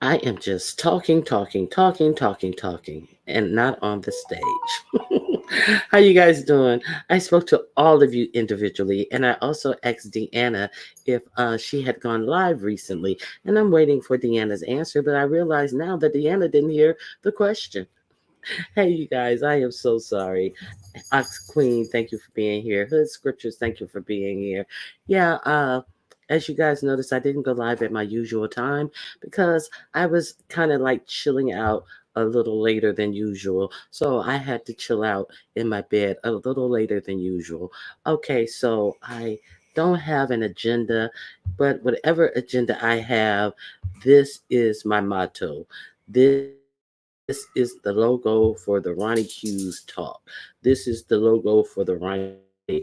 I am just talking, and not on the stage. How you guys doing? I spoke to all of you individually, and I also asked Deanna if she had gone live recently, and I'm waiting for Deanna's answer, but I realize now that Deanna didn't hear the question. Hey, you guys, I am so sorry. Ox Queen, thank you for being here. Hood Scriptures, thank you for being here. Yeah, as you guys noticed, I didn't go live at my usual time because I was kind of like chilling out a little later than usual. So I had to chill out in my bed a little later than usual. Okay, so I don't have an agenda, but whatever agenda I have, this is my motto. This is the logo for the Ronnie Hughes Talk. This is the logo for the Ronnie Hughes channel.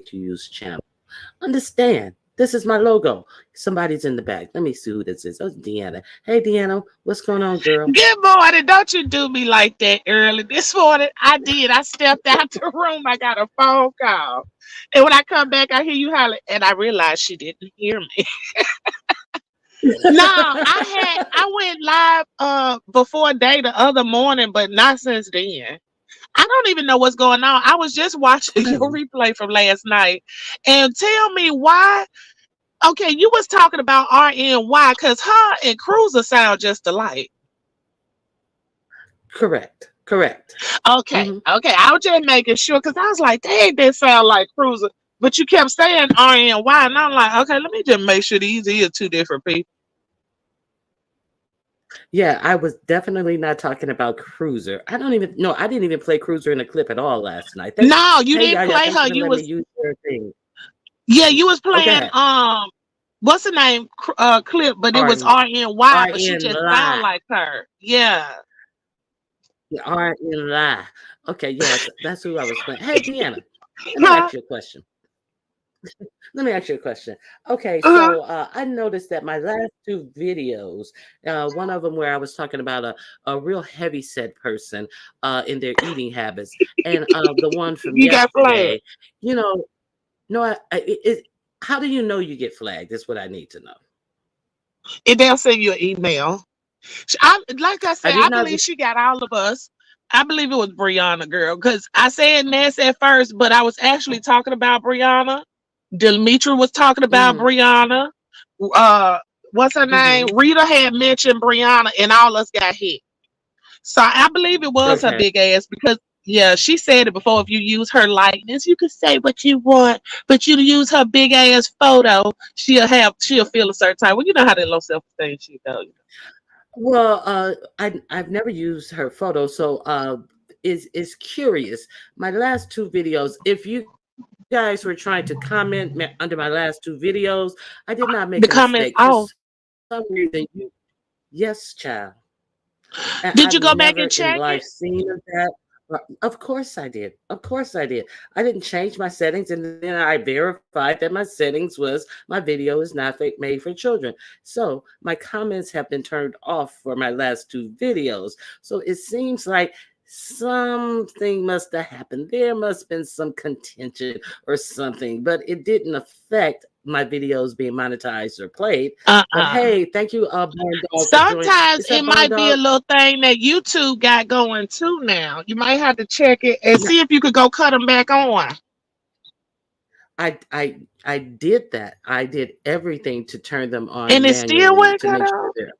Understand, this is my logo. Somebody's in the back. Let me see who this is. Oh, it's Deanna. Hey, Deanna, what's going on, girl? Good morning. Don't you do me like that early this morning. I did. I stepped out the room. I got a phone call. And when I come back, I hear you holler. And I realized she didn't hear me. No, I went live before day the other morning, but not since then. I don't even know what's going on. I was just watching your Oh, replay from last night. And tell me why. Okay, you was talking about RNY because her and Cruiser sound just alike. correct. Okay, Hmm. okay. I was just making sure because I was like, dang, that sound like Cruiser. But you kept saying RNY, and I'm like, okay, let me just make sure these are two different people. Yeah, I was definitely not talking about Cruiser. I don't even no, I didn't even play Cruiser in a clip at all last night. Thank No, you Hey, didn't Yaya, play thank her. you for You letting me was use your thing. yeah, you was Okay, playing what's the name clip, but it was RN RNY, but she RN just sound lie. like her. Yeah. RN lie. Okay, yes, that's who I was playing. Hey, Deanna, let me Huh? ask you a question. Let me ask you a question. Okay, Uh, so I noticed that my last two videos, one of them where I was talking about a real heavy set person in their eating habits, and the one from you got flagged. yesterday, you know, no, how do you know you get flagged? That's what I need to know. And they'll send you an email. Like I I said, did I not. believe she got all of us. I believe it was Brianna, girl, because I said Ness at first, but I was actually talking about Brianna. Demetri was talking about Mm-hmm, Brianna. Uh, what's her name? mm-hmm. Rita had mentioned Brianna, and all us got hit. So I believe it was her Okay. big ass because yeah, she said it before. If you use her likeness, you can say what you want, but you use her big ass photo, she'll feel a certain time. Well, you know how that low self esteem she does. Well, I've never used her photo, so is curious. My last two videos, if you guys were trying to comment under my last two videos, I did not make a The mistake. For comments. some Oh, reason, yes, child. I've did you never go in back and life check it? seen of that. Of course I did. Of course I did. I didn't change my settings, and then I verified that my settings was my video is not made for children. So my comments have been turned off for my last two videos. So it seems like something must have happened. There must have been some contention or something, but it didn't affect my videos being monetized or played. But Uh-uh. hey, thank you, Born Dog, for joining. Sometimes Is it that Born might be a Dog? little thing that YouTube got going too now. You might have to check it and see if you could go cut them back on. I did that. I did everything to turn them on And it still manually wasn't to cut make sure off. they're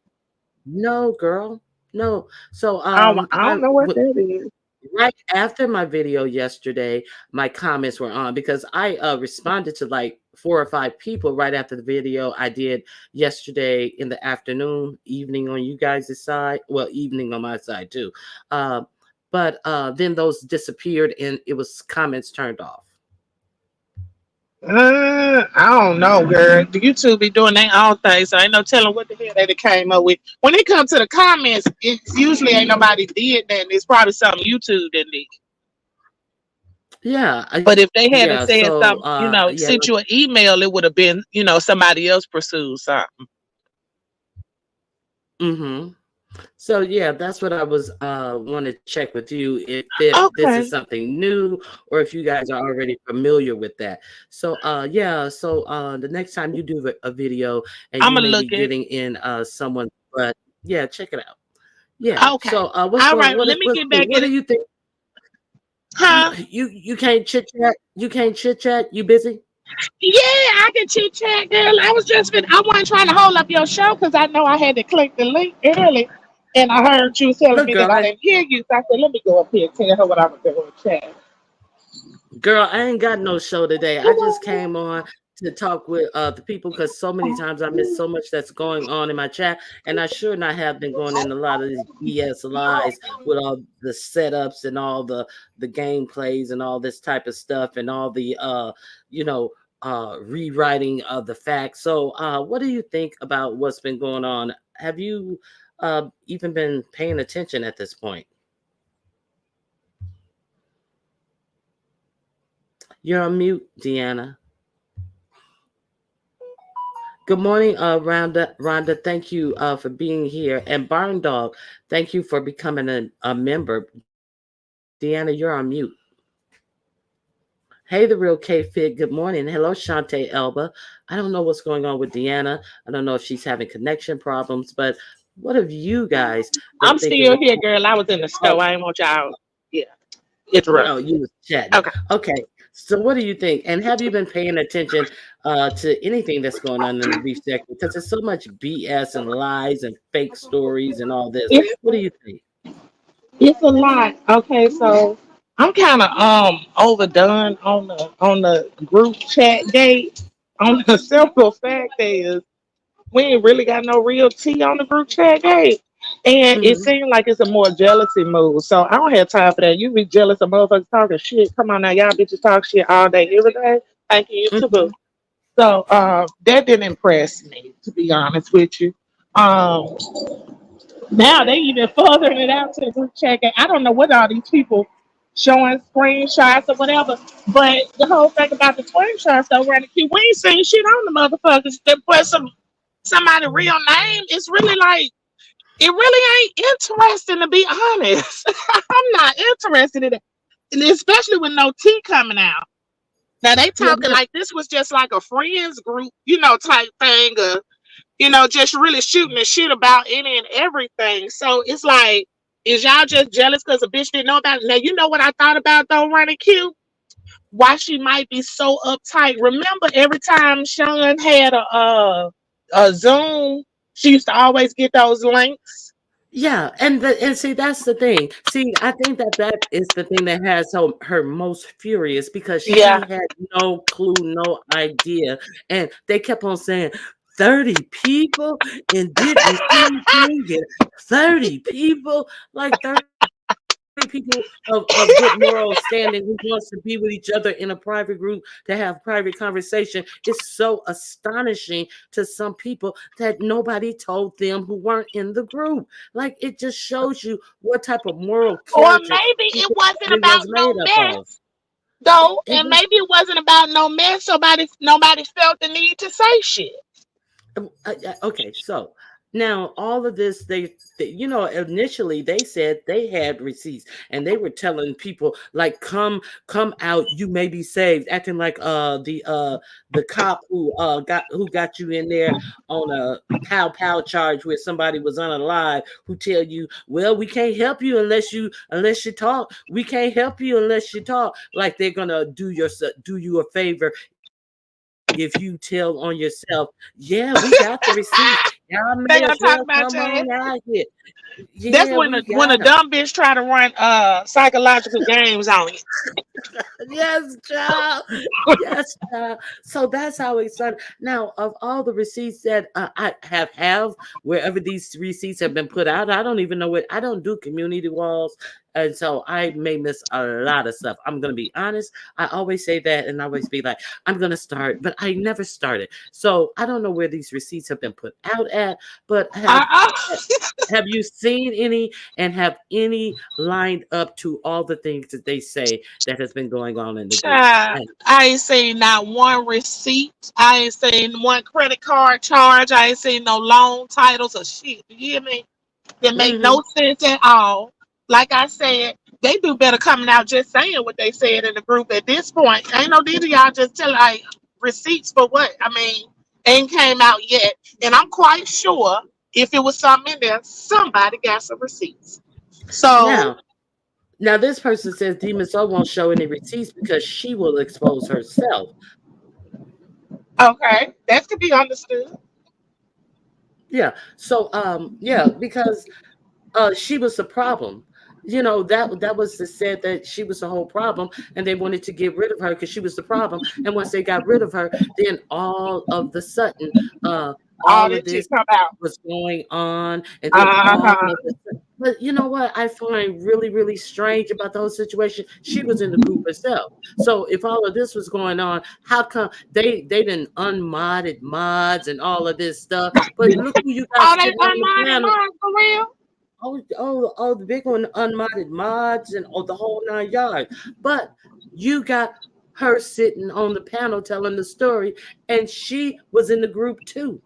no, girl. No. So I don't know what that is. right after my video yesterday, my comments were on because I responded to like four or five people right after the video I did yesterday in the afternoon, evening on you guys' side. Well, evening on my side too. Uh, but then those disappeared and it was comments turned off. I don't know, girl. The YouTube be doing their own thing, so ain't no telling what the hell they done came up with. When it comes to the comments, it usually ain't nobody did that. It's probably something YouTube did. Yeah, But if they hadn't yeah. said So something, yeah, sent you an email, it would have been, somebody else pursued something. mm-hmm. So yeah, that's what I was want to check with you if this is Okay. something new or if you guys are already familiar with that. So yeah, so the next time you do a video and I'm you gonna may look be at getting in someone, but yeah, check it out. Yeah. Okay. So what's All going? right. Let me get back What in do it. you think? Huh? You can't chit chat. You can't chit chat. You busy? Yeah, I can chit chat, girl. I wasn't trying to hold up your show because I know I had to click the link early. And I heard you telling Look, me that girl, I didn't hear you. So I said, let me go up here and tell her what I'm going to chat. I ain't got no show today. I just came on to talk with the people because so many times I miss so much that's going on in my chat, and I sure not have been going in a lot of these BS lies with all the setups and all the gameplays and all this type of stuff and all the you know rewriting of the facts. So, what do you think about what's been going on? Have you even been paying attention at this point? You're on mute, Deanna. Good morning, Rhonda. Rhonda, thank you for being here. And Barn Dog, thank you for becoming a member. Deanna, you're on mute. Hey, the real K Fig. Good morning. Hello, Shantae Elba. I don't know what's going on with Deanna. I don't know if she's having connection problems, but what have you guys been I'm thinking? still here, girl. I was in the Oh, store. I ain't want y'all. Yeah, interrupt oh, me. you was chatting. Okay. Okay. So what do you think? And have you been paying attention to anything that's going on in the beef sector? Because there's so much BS and lies and fake stories and all this. It's What do you think? it's a lot. Okay, so I'm kind of overdone on the group chat gate. On the simple fact is we ain't really got no real tea on the group chat gate. And it Hmm. seems like it's a more jealousy move. So I don't have time for that. You be jealous of motherfuckers talking shit. Come on now, y'all bitches talk shit all day, every day. Thank you, you too, boo. Hmm. So that didn't impress me, to be honest with you. Um, Now they even furthering it out to the group chat. I don't know what all these people showing screenshots or whatever. But the whole thing about the screenshots though, Randy Q, we ain't saying shit on the motherfuckers that put somebody real name. It's really like it really ain't interesting to be honest. I'm not interested in it. And especially with no tea coming out. Now they Yeah, talking like this was just like a friends group, type thing. Just really shooting the shit about any and everything. So it's like, is y'all just jealous because a bitch didn't know about it? Now, you know what I thought about though, Ronnie Q? Why she might be so uptight. Remember, every time Sean had a Zoom, she used to always get those links. yeah, and see that's the thing. See, I think that is the thing that has her most furious because Yeah. she had no clue, no idea, and they kept on saying 30 people, and did you see him get 30 people, like 30 people of good moral standing who wants to be with each other in a private group to have private conversation is so astonishing to some people that nobody told them who weren't in the group. Like it just shows you what type of moral Or character maybe it wasn't it about was no made up of. mess, though. It And was maybe it wasn't about no mess. Nobody felt the need to say shit. okay, so now all of this, initially they said they had receipts and they were telling people like, come out, you may be saved, acting like the cop who got you in there on a pow charge where somebody was unalive, who tell you, well, we can't help you unless you talk, we can't help you unless you talk, like they're gonna do you a favor if you tell on yourself. Yeah, we got the receipts. Y'all may as They well gonna talk come about on your ass. out here. Yeah, That's we when got a them. dumb bitch try to run psychological games on you. Yes, child. Yes, child. So that's how it started. Now, of all the receipts that I have wherever these receipts have been put out, I don't even know what. I don't do community walls, and so I may miss a lot of stuff. I'm gonna be honest. I always say that, and I always be like, I'm gonna start, but I never started. So I don't know where these receipts have been put out at. But Uh-uh. have you seen any, and have any lined up to all the things that they say that has been going on in the group? Child, And I ain't seen not one receipt. I ain't seen one credit card charge. I ain't seen no loan titles or shit. You hear me? That make mhm. no sense at all. Like I said, they do better coming out just saying what they said in the group at this point. Ain't no need of y'all just tell like receipts for what. I mean, ain't came out yet. And I'm quite sure. If it was something in there, somebody got some receipts. So, Now, now this person says Demon Soul won't show any receipts because she will expose herself. okay, that could be understood. Yeah. So yeah, because she was the problem. You know, that was the said that she was the whole problem, and they wanted to get rid of her because she was the problem. And once they got rid of her, then all of the sudden, All all of that shit this come out. was going on, and then all Uh-huh. of the but you know what I find really, really strange about the whole situation? She was in the group herself. So if all of this was going on, how come they didn't unmodded mods and all of this stuff? But look who you got All they sitting on the unmodded panel. mine for real? Oh, the big one, unmodded mods and the whole 9 yards. But you got her sitting on the panel telling the story, and she was in the group too.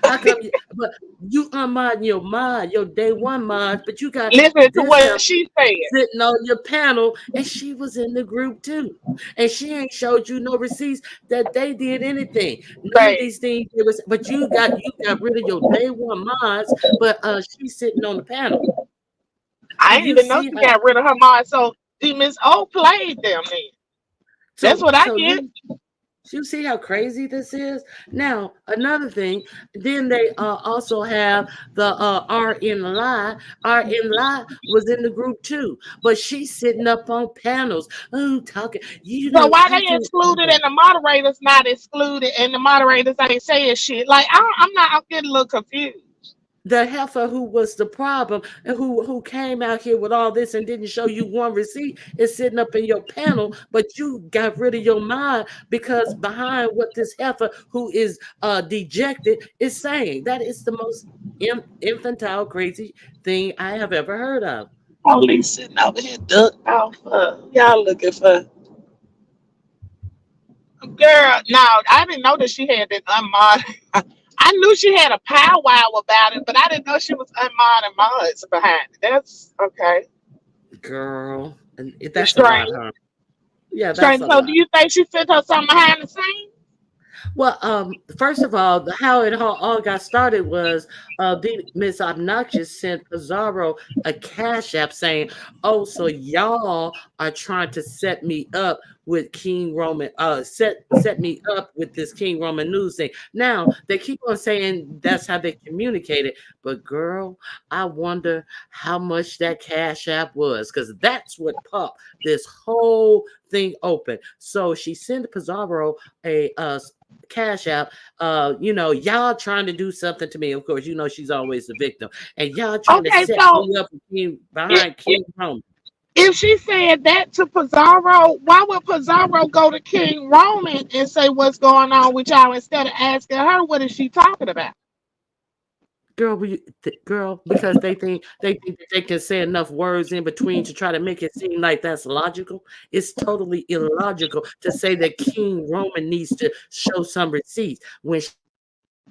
How come? But you unmodding your day one mods, but you got Listen to this what she said. sitting on your panel, and she was in the group too, and she ain't showed you no receipts that they did anything. None of Babe, these things. It was, but you got rid of your day one mods, but she's sitting on the panel. I Do didn't you even know see she how? got rid of her mind. So Miss O played them then. That's So what I so get. you see how crazy this is? Now, another thing, then they also have the RN Lie. RN Lie was in the group too, but she's sitting up on panels, talking. So why I they did. excluded and the moderators not excluded and the moderators ain't saying shit? Like I'm getting a little confused. The heifer who was the problem and who came out here with all this and didn't show you one receipt is sitting up in your panel, but you got rid of your mind because behind what this heifer who is dejected is saying, that is the most infantile, crazy thing I have ever heard of. Only sitting over here ducked off. Y'all looking for girl? No, I didn't know that she had this unmodded. I knew she had a powwow about it, but I didn't know she was unmodded mods behind it. That's okay. Girl, and It's that's a lot, strange. huh? Yeah, that's Strange. a So do lot. you think she sent her something behind the scenes? Well, first of all, how it all got started was the Miss Obnoxious sent Pizarro a cash app saying, "Oh, so y'all are trying to set me up with King Roman, set me up with this King Roman news thing." Now they keep on saying that's how they communicated, but girl, I wonder how much that cash app was, because that's what popped this whole thing open. So she sent Pizarro a cash app. Y'all trying to do something to me. Of course, she's always the victim, and y'all trying to Okay, set so me up if, behind King Roman. if she said that to Pizarro, why would Pizarro go to King Roman and say what's going on with y'all instead of asking her what is she talking about? Girl, girl, because they think that they can say enough words in between to try to make it seem like that's logical. It's totally illogical to say that King Roman needs to show some receipts when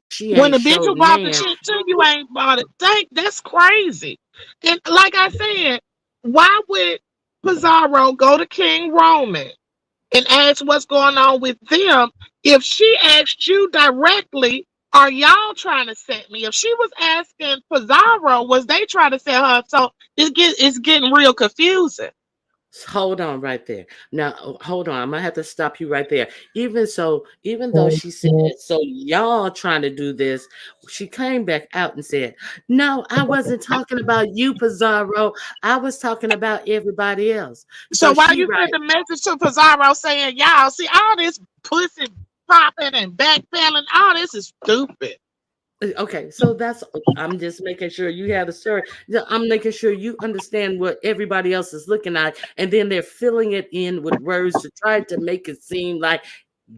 she ain't showed When Nan. the bitch who bought the shit too, you ain't bought it. That's crazy. And like I said, why would Pizarro go to King Roman and ask what's going on with them if she asked you directly? Are y'all trying to set me? If she was asking Pizarro, was they trying to set her? So it's getting real confusing. Hold on right there. Now, hold on. I'm gonna have to stop you right there. Even though she said, so y'all trying to do this, she came back out and said, "No, I wasn't talking about you, Pizarro. I was talking about everybody else." So So why she you sent right. the message to Pizarro saying, y'all see all this pussy popping and backpedaling, all this is stupid. Okay, so I'm just making sure you have the story. Yeah, I'm making sure you understand what everybody else is looking at, and then they're filling it in with words to try to make it seem like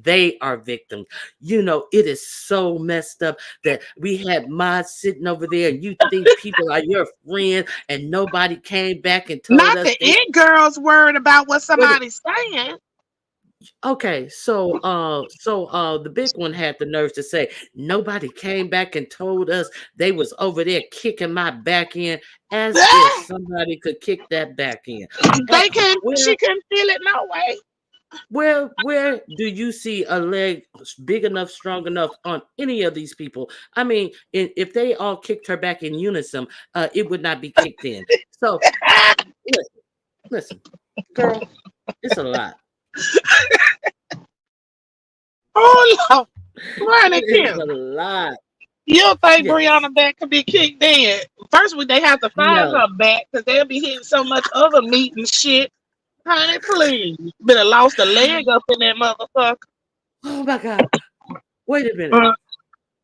they are victims. It is so messed up that we had mods sitting over there, and you think people are your friends, and nobody came back and told Not us the they. it girls worried about what But somebody's saying. okay, the big one had the nerve to say nobody came back and told us they was over there kicking my back in, as if somebody could kick that back in. They can Where she couldn't feel it no way. Where do you see a leg big enough, strong enough on any of these people? I mean, if they all kicked her back in unison, it would not be kicked in. So listen, listen, girl, it's a lot. Oh Lord, Ronnie It is Q. a lot. You don't think Yes. Brianna back could be kicked in? First, they have to find No. her back because they'll be hitting so much other meat and shit. Honey, please. Better lost a leg up in that motherfucker. Oh my God. Wait a minute. Uh,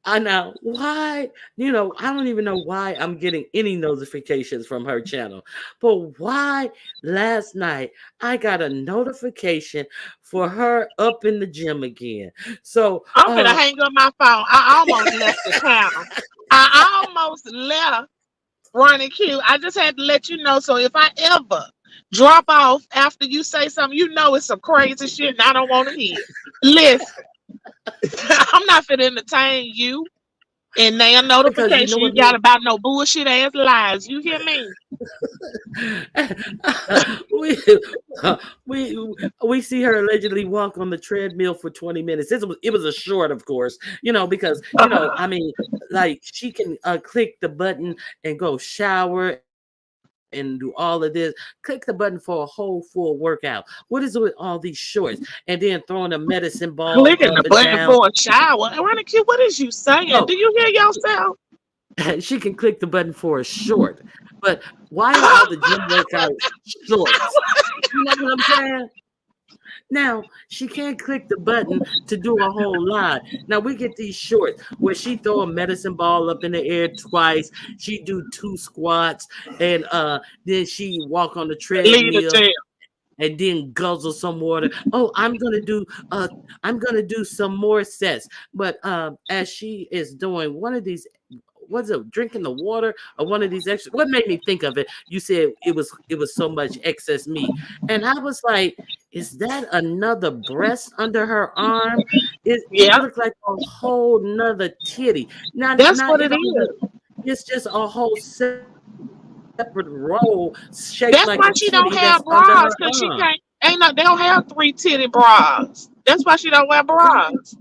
I know why, I don't even know why I'm getting any notifications from her channel. But why last night I got a notification for her up in the gym again. So I'm finna hang up my phone. I almost left the channel. I almost left Ronnie Q. I just had to let you know. So if I ever drop off after you say something, you know it's some crazy shit and I don't want to hear. Listen, I'm not finna entertain you. And now because you know notification you what got about no bullshit ass lies. You hear me? we, we see her allegedly walk on the treadmill for 20 minutes. It was a short, of course, because I mean, like she can click the button and go shower and do all of this. Click the button for a whole full workout. What is it with all these shorts? And then throwing a medicine ball up Clicking and the button down. for a shower. Ronnie Q, what is you saying? No, Do you hear yourself? she can click the button for a short. But why are all the gym workouts shorts? You know what I'm saying? Now she can't click the button to do a whole lot. Now we get these shorts where she throw a medicine ball up in the air twice. She do 2 squats, and then she walk on the Leave the treadmill jail. and then guzzle some water. Oh, I'm gonna do some more sets. But as she is doing one of these, was it drinking the water or one of these extra? What made me think of it? You said it was so much excess meat, and I was like, is that another breast under her arm? It Yeah, looked like a whole nother titty. that's Not what it it don't look. is. It's just a whole separate roll shaped like a titty That's that's why she under don't her have arm. bras because she can't. Ain't no, they don't have three titty bras. That's why she don't wear Right? bras.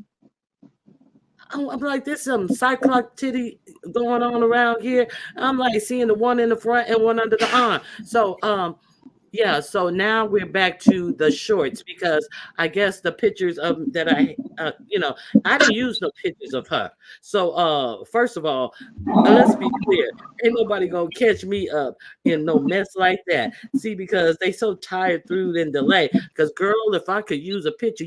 I'm like, there's some cyclops titty going on around here. I'm like seeing the one in the front and one under the arm. So yeah, so now we're back to the shorts because I guess the pictures of that I didn't use no pictures of her. So first of all, let's be clear, ain't nobody gonna catch me up in no mess like that. See, because they so tired through and delay. Because girl, if I could use a picture,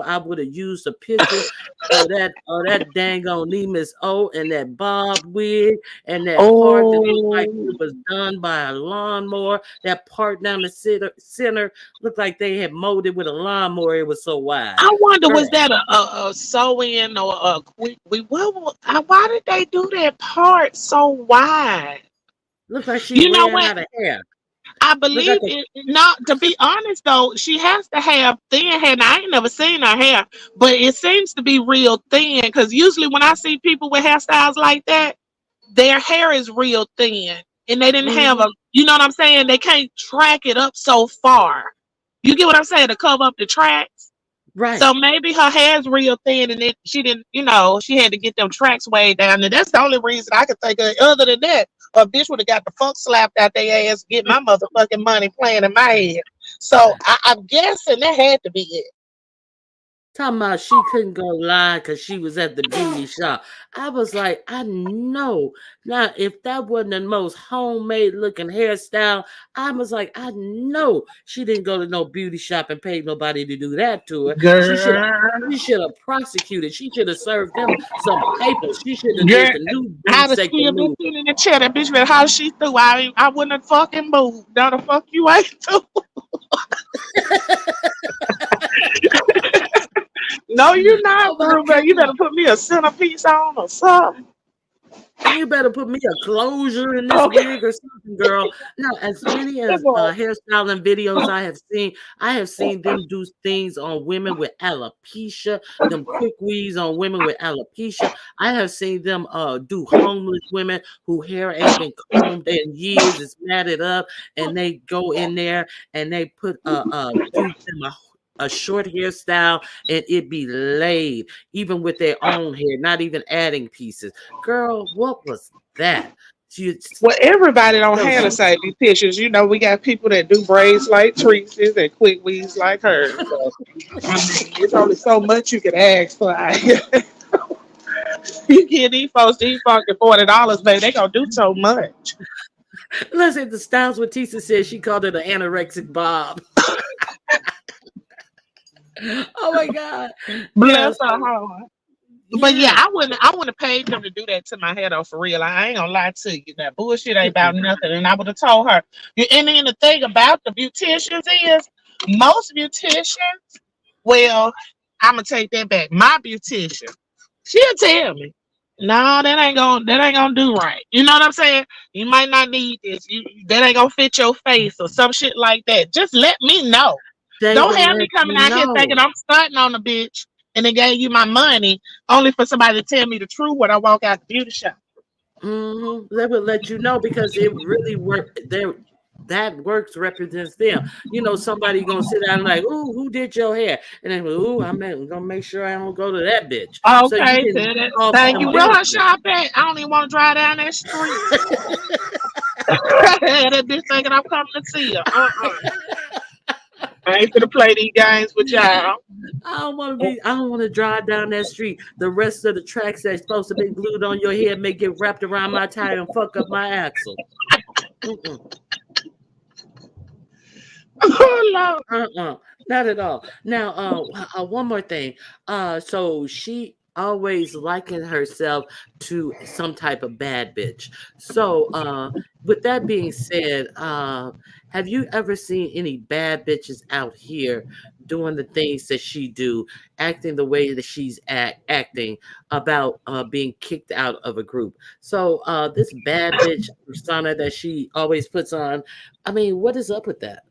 I would have used a picture of that dang on Nemus O and that bob wig and that part that looked like Oh, it was done by a lawnmower. That part down the center looked like they had mowed it with a lawnmower. It was so wide. I wonder Girl, was that a sew in or a quick? Why did they do that part so wide? looked like she You know ran what? out of hair. I Looked like believe a it. Not to be honest though, she has to have thin hair. Now, I ain't never seen her hair, but it seems to be real thin. Because usually when I see people with hairstyles like that, their hair is real thin, and they didn't have mhm, a. You know what I'm saying? They can't track it up so far. You get what I'm saying? To cover up the tracks. right. So maybe her hair's real thin, and she didn't. She had to get them tracks way down, and that's the only reason I could think of. Other than that, a bitch would have got the fuck slapped out their ass, get my motherfucking money playing in my head. So I'm guessing that had to be it. Talking about she couldn't go live because she was at the beauty shop. I was like, I know. Now, if that wasn't the most homemade looking hairstyle, I was like, I know she didn't go to no beauty shop and pay nobody to do that to her. She should have. Girl, She should have prosecuted. She should have served them some papers. She should have girl, did the new I'd have sacred still been move. sitting in the chair. That bitch, how she threw. I wouldn't have fucking moved. No, the fuck you ain't too. No, you're not Oh my through, but you God. better put me a centerpiece on or something. You better put me a closure in this Okay. wig or something, girl. No, as many Come as on. hairstyling videos I have seen them do things on women with alopecia, them quick weaves on women with alopecia. I have seen them do homeless women who hair ain't been combed in years, it's matted up, and they go in there and they put do them a short hairstyle and it be laid, even with their own hair, not even adding pieces. Girl, what was that? She, Well, everybody don't so have the she, same beauticians. You know, we got people that do braids like Teresa's and quick weaves like hers. So, I mean, it's only so much you can ask for. You get these fucking $40, baby. They gonna do so much. listen, the Styles with Tisa said she called it an anorexic bob. Oh my God. Yeah, Bless her so heart. But yeah, yeah. I wouldn't pay them to do that to my hair though, for real. I ain't gonna lie to you. That bullshit ain't about nothing. And I would have told her. And then the thing about the beauticians is most beauticians, well, I'm gonna take that back. My beautician, she'll tell me, no, that ain't gonna do right. You know what I'm saying? You might not need this. That ain't gonna fit your face or some shit like that. Just let me know. They Don't will have me let coming you out here thinking know. I'm stunting on a bitch and they gave you my money only for somebody to tell me the truth when I walk out the beauty shop. They will let you know because it really work. There, that works represents them. You know, somebody gonna sit down and like, "Ooh, who did your hair?" And then, "Ooh, I'm gonna make sure I don't go to that bitch." So you Okay, can said it. off Thank them you. Where her business. shop at? I don't even want to drive down that street. That bitch thinking I'm coming to see her. I ain't gonna play these games with y'all. I don't want to be. I don't want to drive down that street. The rest of the tracks that's supposed to be glued on your head may get wrapped around my tire and fuck up my axle. Mm-mm. Oh Lord. Not at all. Now, one more thing. So she always likened herself to some type of bad bitch. So, with that being said, have you ever seen any bad bitches out here doing the things that she do, acting the way that she's acting about being kicked out of a group? So, this bad bitch persona that she always puts on. I mean, what is up with that?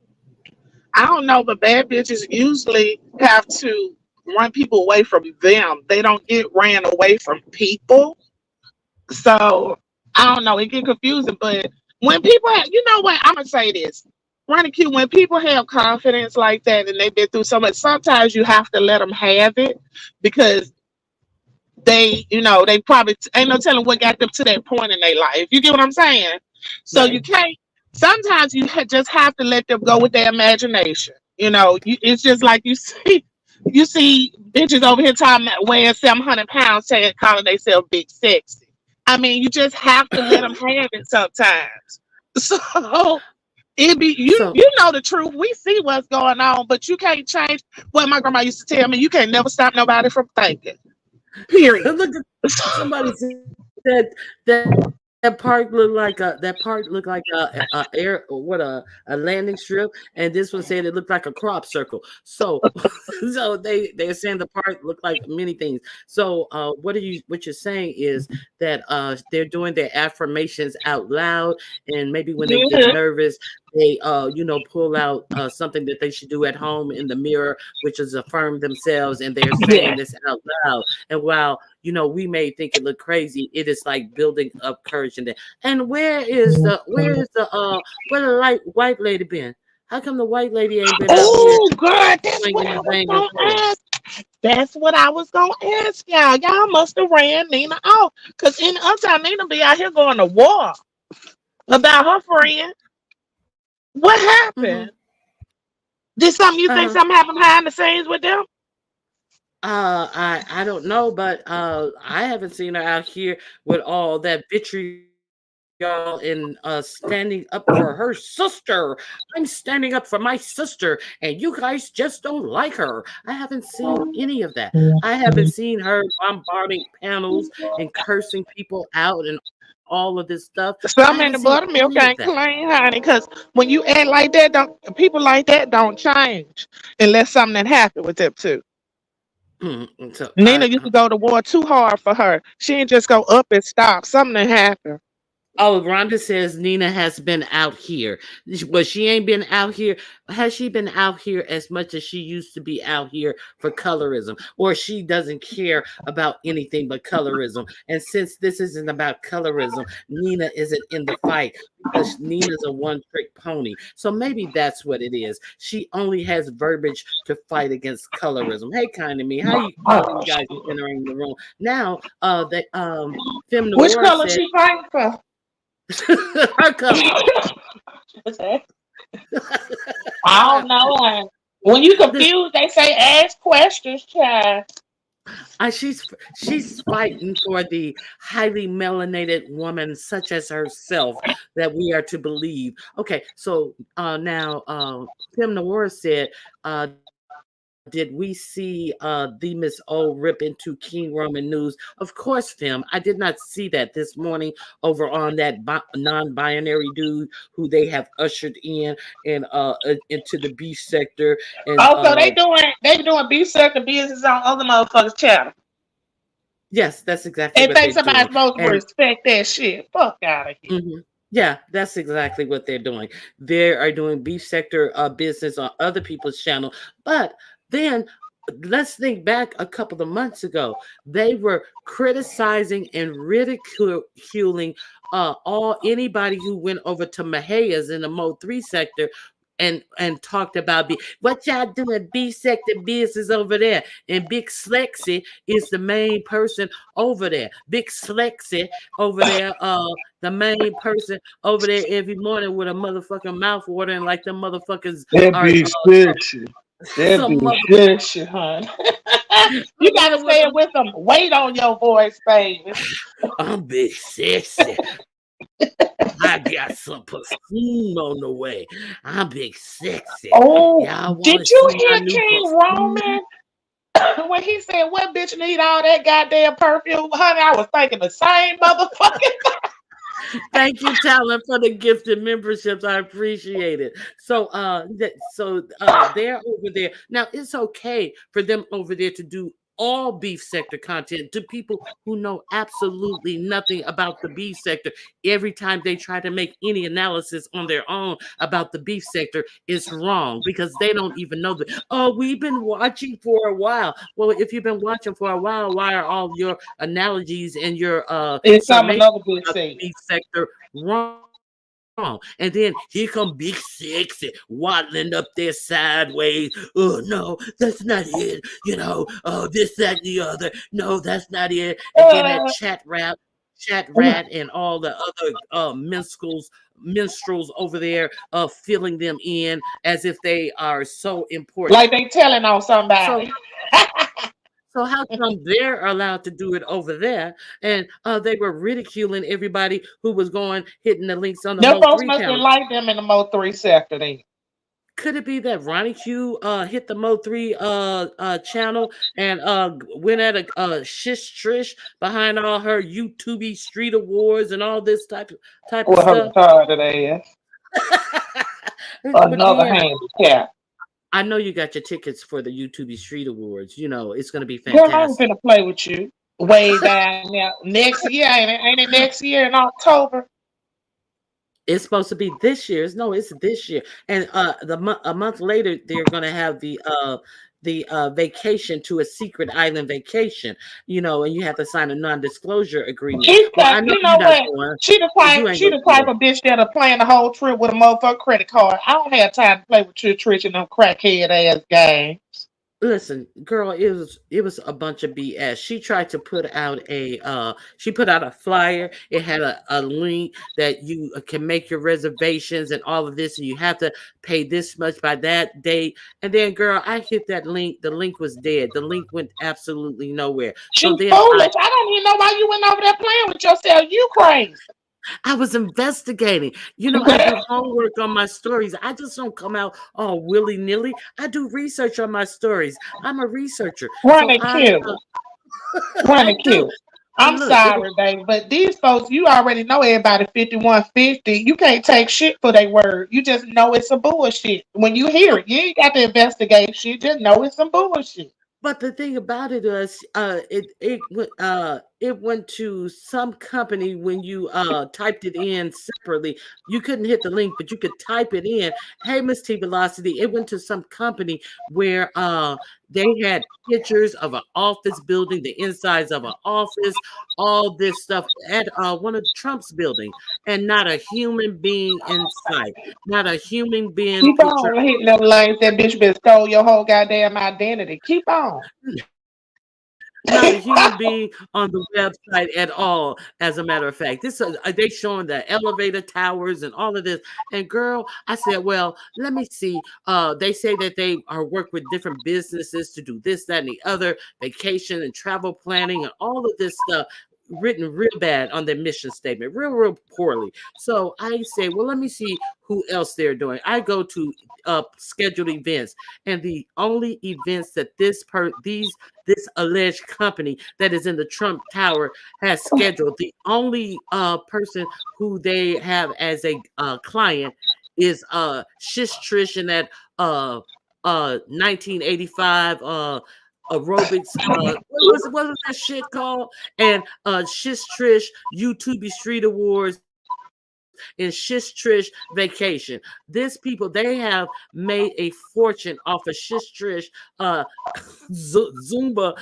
I don't know, but bad bitches usually have to run people away from them. They don't get ran away from people. So I don't know. It get confusing, but when people, you know what? I'm gonna say this. Running cute. When people have confidence like that and they've been through so much, sometimes you have to let them have it because they probably ain't no telling what got them to that point in their life. You get what I'm saying? So you Right. can't. Sometimes you just have to let them go with their imagination. It's just like you see. You see bitches over here talking about weighing 700 pounds, saying calling themselves big sexy. I mean, you just have to let them have it sometimes. So it be you. So You know the truth. We see what's going on, but you can't change. What my grandma used to tell me: you can't never stop nobody from thinking. Period. look at somebody said that park looked like a air what a landing strip, and this one said it looked like a crop circle. So so they're saying the park looked like many things. So what you're saying is that they're doing their affirmations out loud, and maybe when they get Mhm. nervous they pull out something that they should do at home in the mirror, which is affirm themselves, and they're saying Yeah. this out loud. And while we may think it look crazy, it is like building up courage in there. And where the white lady been? How come the white lady ain't been out here Oh, girl, that's what swinging I and was banging gonna for ask. That's what I was gonna ask y'all. Y'all must have ran Nina off, cause in until Nina be out here going to war about her friend. What us? happened? Did something you think Uh, something happened behind the scenes with them? I don't know, but I haven't seen her out here with all that vitriol and standing up for her sister. I'm standing up for my sister, and you guys just don't like her. I haven't seen any of that. I haven't seen her bombarding panels and cursing people out and all of this stuff. I haven't Some in seen the any of buttermilk that. ain't clean, honey. Cause when you act like that, don't people like that don't change unless something that happened with them too. So Nina used to go to war too hard for her. She didn't just go up and stop. Something that happened. Oh, Rhonda says Nina has been out here. Well, she ain't been out here. Has she been out here as much as she used to be out here for colorism? Or she doesn't care about anything but colorism? And since this isn't about colorism, Nina isn't in the fight because Nina's a one trick pony. So maybe that's what it is. She only has verbiage to fight against colorism. Hey, kind of me. How you guys entering the room? Now, Fem Which Noir color said she fighting for? her color. I don't know. When you confused, they say ask questions, child. She's fighting for the highly melanated woman such as herself that we are to believe. Okay, so now Tim Noir said, did we see the Miss O rip into King Roman news? Of course, Tim. I did not see that this morning over on that non-binary dude who they have ushered in and into the beef sector. And Oh, so they doing beef circle business on other motherfuckers' channel. yes, that's exactly And what think they're somebody's doing. supposed to And respect that shit. Fuck out of here. yeah, that's exactly what they're doing. They are doing beef sector business on other people's channel. But then let's think back a couple of months ago. They were criticizing and ridiculing all anybody who went over to Mahia's in the Mo 3 sector and talked about what y'all doing beef sector business over there. And Big Slexy is the main person over there. Big Slexy over there, the main person over there every morning with a motherfucking mouth watering like them motherfuckers That are be sexy. That some be sexy, hon. You gotta say it with some weight on your voice, baby. I'm big sexy. I got some perfume on the way. I'm big sexy. Oh, Y'all want did to you see my hear new King perfume? Roman when he said, "What bitch need all that goddamn perfume?" Honey, I was thinking the same motherfucking. Thank you, Talon, for the gifted memberships. I appreciate it. So they're over there. Now it's okay for them over there to do all beef sector content to people who know absolutely nothing about the beef sector. Every time they try to make any analysis on their own about the beef sector, it's wrong because they don't even know that. Oh, we've been watching for a while. Well, if you've been watching for a while, why are all your analogies and your It's something summation another bitch about the said. beef sector wrong? And then here come Big Sexy waddling up there sideways. Oh no, that's not it. Oh, this, that, and the other. No, that's not it. And then that chat rat, and all the other minstrels over there, filling them in as if they are so important. Like they telling on So somebody. so how come they're allowed to do it over there? And they were ridiculing everybody who was hitting the links on the Them Mo folks 3 must have channel. liked them in the Mo 3 sector then. Could it be that Ronnie Q hit the Mo 3 channel and went at a shish trish behind all her YouTube street awards and all this type of With her stuff? retarded ass. But Another then handicap. I know you got your tickets for the YouTube Street Awards. It's going to be Girl, I ain't fantastic. finna play with you. Way down now. Next year, ain't it next year in October? It's supposed to be this year. No, it's this year. And a month later, they're going to have the vacation to a secret island vacation. And you have to sign a non-disclosure agreement. She's Well, like, I know you you're know not what? going She the because you type, ain't she gonna the do type it. of bitch that'll plan the whole trip with a motherfucking credit card. I don't have time to play with you, Trish, and them crackhead ass games. Listen, girl, it was a bunch of BS. She tried to put out a flyer. It had a link that you can make your reservations and all of this, and you have to pay this much by that date. And then, girl, I hit that link. The link was dead. The link went absolutely nowhere. So She then foolish. I don't even know why you went over there playing with yourself. You crazy. I was investigating. I do homework on my stories. I just don't come out all willy nilly. I do research on my stories. I'm a researcher. So Running cute. I Running do. cute. I'm Look, sorry, baby, but these folks, you already know everybody 5150. You can't take shit for their word. You just know it's some bullshit. When you hear it, you ain't got to investigate shit. Just know it's some bullshit. but the thing about it is, it went to some company when you typed it in separately. You couldn't hit the link, but you could type it in. Hey, Miss T Velocity, it went to some company where they had pictures of an office building, the insides of an office, all this stuff at one of Trump's building, and not a human being in sight, not a human being Keep picture. on hitting them lanes. That bitch been stole your whole goddamn identity. Keep on. Not a human being on the website at all. As a matter of fact, this they showing the elevator towers and all of this. And girl, I said, well, let me see. They say that they are work with different businesses to do this, that, and the other, vacation and travel planning, and all of this stuff. Written real bad on their mission statement, real poorly. So I say, well, let me see who else they're doing. I go to scheduled events, and the only events that this alleged company that is in the Trump Tower has scheduled, the only person who they have as a client is Shish Trish in that 1985 aerobics, what was that shit called? And Shish Trish YouTube Street Awards and Shish Trish Vacation. These people, they have made a fortune off of Shish Trish Zumba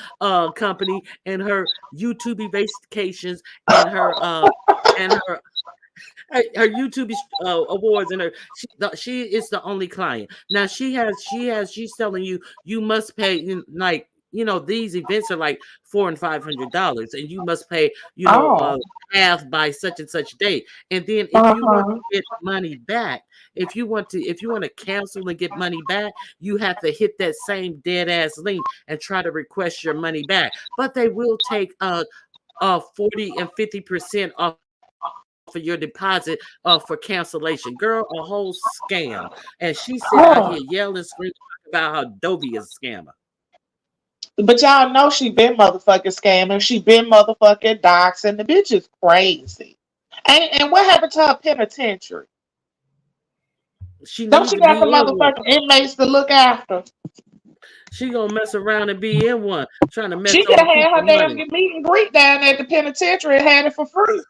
company and her YouTube vacations and her her YouTube awards, and she is the only client. Now she's telling you must pay, like, these events are like $400 and $500, and you must pay half by such and such date. And then if you want to get money back, if you want to cancel and get money back, you have to hit that same dead ass link and try to request your money back. But they will take 40 and 50% off for your deposit for cancellation. Girl, a whole scam. And she sit out here yelling, screaming about how Dobie is a scammer. But y'all know she been motherfucking scamming. She been motherfucking doxing. The bitch is crazy. And what happened to her penitentiary? Don't she got the motherfucking inmates to look after? She gonna mess around and be in one, trying to mess. She could have had her damn meet and greet down at the penitentiary and had it for free.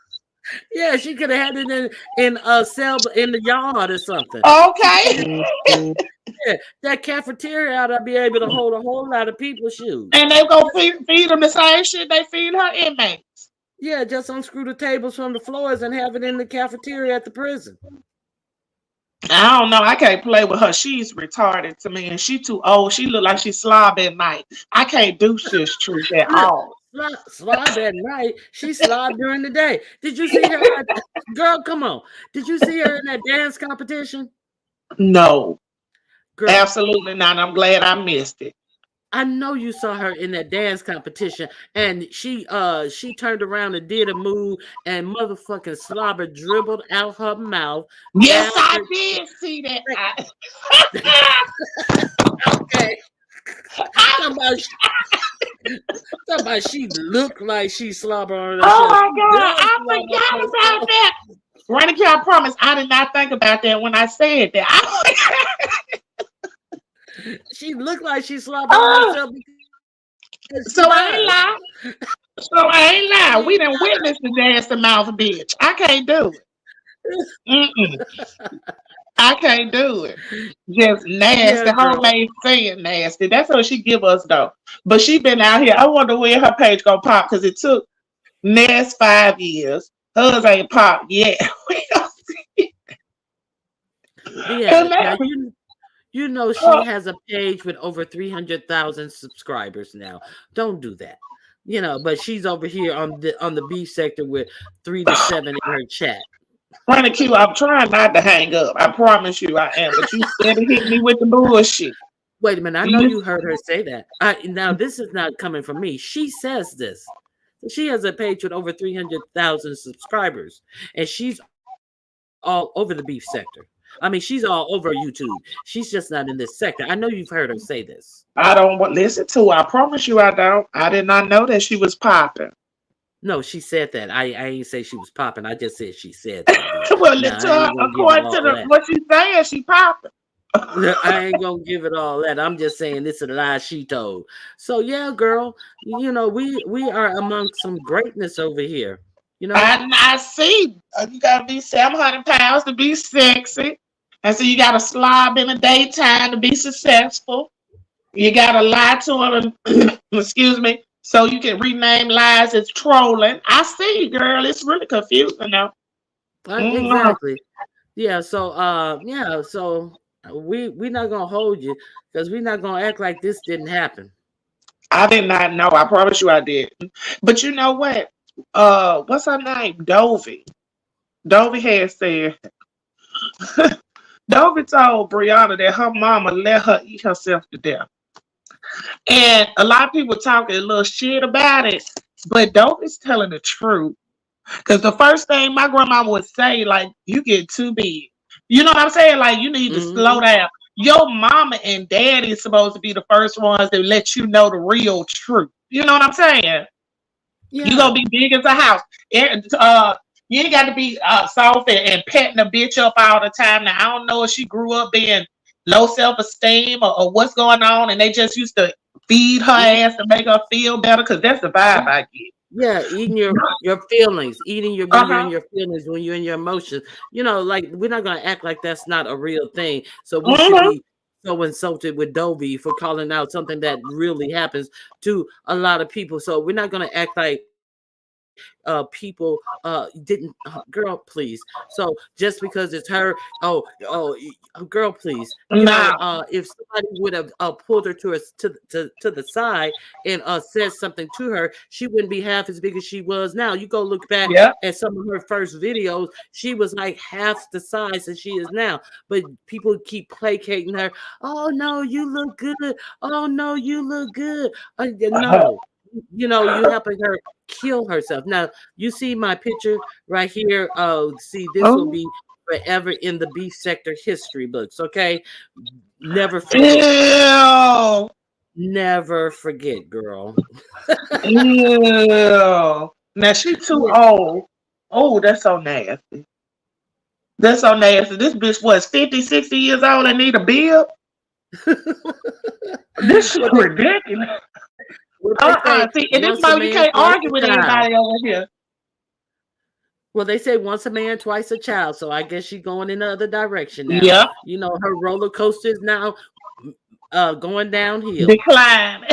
Yeah, she could have had it in a cell in the yard or something. Okay. Yeah, that cafeteria ought to be able to hold a whole lot of people's shoes. And they gonna feed them the same shit they feed her inmates. Yeah, just unscrew the tables from the floors and have it in the cafeteria at the prison. I don't know. I can't play with her. She's retarded to me, and she too old. She look like she slob at night. I can't do Shish Trish at all. Slob at night. She slob during the day. Did you see her? Girl, come on. Did you see her in that dance competition? No. Girl, absolutely not. I'm glad I missed it. I know you saw her in that dance competition, and she turned around and did a move, and motherfucking slobber dribbled out her mouth. Yes, I did see that. Okay. Somebody she looked like she slobbered on her. Oh my God, I forgot about that. Renike, I promise I did not think about that when I said that. She looked like she slobbered on herself. So I ain't lie. We done witnessed the dance mouth bitch. I can't do it. I can't do it. Just nasty. Yeah, homemade saying nasty. That's what she give us though. But she been out here. I wonder when her page gonna pop, because it took Ness 5 years. Hers ain't popped yet. We don't see. Yeah, now, you know she has a page with over 300,000 subscribers now. Don't do that. But she's over here on the beef sector with 3 to 7 in her chat. Renike, I'm trying not to hang up. I promise you I am. But you steady hit me with the bullshit. Wait a minute. I know you heard her say that. Now, this is not coming from me. She says this. She has a page with over 300,000 subscribers, and she's all over the beef sector. I mean, she's all over YouTube. She's just not in this sector. I know you've heard her say this. I don't want to listen to her. I promise you I don't. I did not know that she was popping. No, she said that. I ain't say she was popping. I just said she said that. Well, according to what she's saying, she popping. I ain't gonna give it all that. I'm just saying this is a lie she told. So yeah, girl, we are among some greatness over here. You know, I see. You gotta be 700 pounds to be sexy. And so you gotta slob in the daytime to be successful. You gotta lie to him, excuse me, so you can rename lies as trolling. I see, girl. It's really confusing now. Mm. exactly. Yeah. So yeah. So we not gonna hold you because we're not gonna act like this didn't happen. I did not know. I promise you I didn't. But you know what? What's her name? Dovey. Dovey had said, Dovey told Brianna that her mama let her eat herself to death. And a lot of people talking a little shit about it, but Dovey's telling the truth. Because the first thing my grandma would say, like, you get too big. You know what I'm saying? Like, you need to slow Hmm. down. Your mama and daddy is supposed to be the first ones that let you know the real truth. You know what I'm saying? You Yeah. gonna be big as a house. You ain't got to be soft and petting a bitch up all the time. Now I don't know if she grew up being low self-esteem or what's going on, and they just used to feed her Eat, ass to make her feel better. Cause that's the vibe I get. yeah, eating your feelings, eating your when Uh you're in huh. your feelings, when you're in your emotions. Like we're not gonna act like that's not a real thing. So we should Hmm. be so insulted with Dovey for calling out something that really happens to a lot of people. So we're not gonna act like people didn't girl, please. So just because it's her, girl, please. Nah. If somebody would have pulled her to the side and said something to her, she wouldn't be half as big as she was now. You go look back Yeah. at some of her first videos, she was like half the size that she is now. But people keep placating her. Oh no, you look good. Oh no, you look good. No, you helping her kill herself. Now you see my picture right here. Oh, see, this will Oh. be forever in the beef sector history books. Okay, never forget. Ew. Never forget, girl. Ew. Now she too Yeah. old. Oh, that's so nasty. That's so nasty. This bitch was 50, 60 years old and need a bill. This shit What they ridiculous. what they say? See, and this is Once a why you man, can't twice argue with a child. anybody over here. Well, they say once a man, twice a child. So I guess she's going in the other direction now. Yep. Her roller coaster is now going downhill. Decline.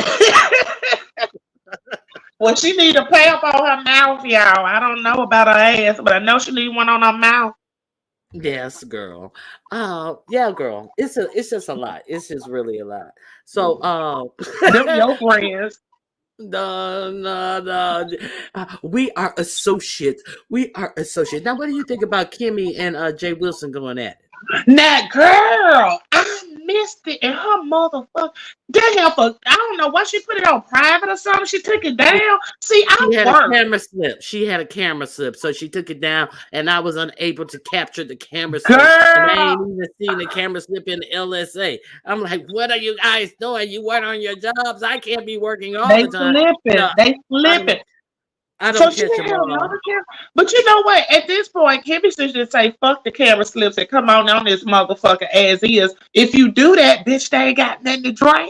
Well, she need a pamp on her mouth, y'all. I don't know about her ass, but I know she need one on her mouth. Yes, girl. Yeah, girl. It's just a lot. It's just really a lot. So, Them your friends. no, no, no. We are associates. We are associates. Now, what do you think about Kimmy and Jay Wilson going at it? That girl, I missed it, and her motherfucker. Damn, I don't know why she put it on private or something. She took it down. See, She I had a work, camera slip. She had a camera slip, so she took it down, and I was unable to capture the camera slip. And I girl. ain't even seen the camera slip in the LSA. I'm like, what are you guys doing? You weren't on your jobs. I can't be working all They the time. slipping. No, They I don't. slipping. I So don't she catch didn't them have all. another camera. But you know what? At this point, Kimmy should just say, fuck the camera slips and come on this motherfucker as is. If you do that, bitch, they ain't got nothing to drag.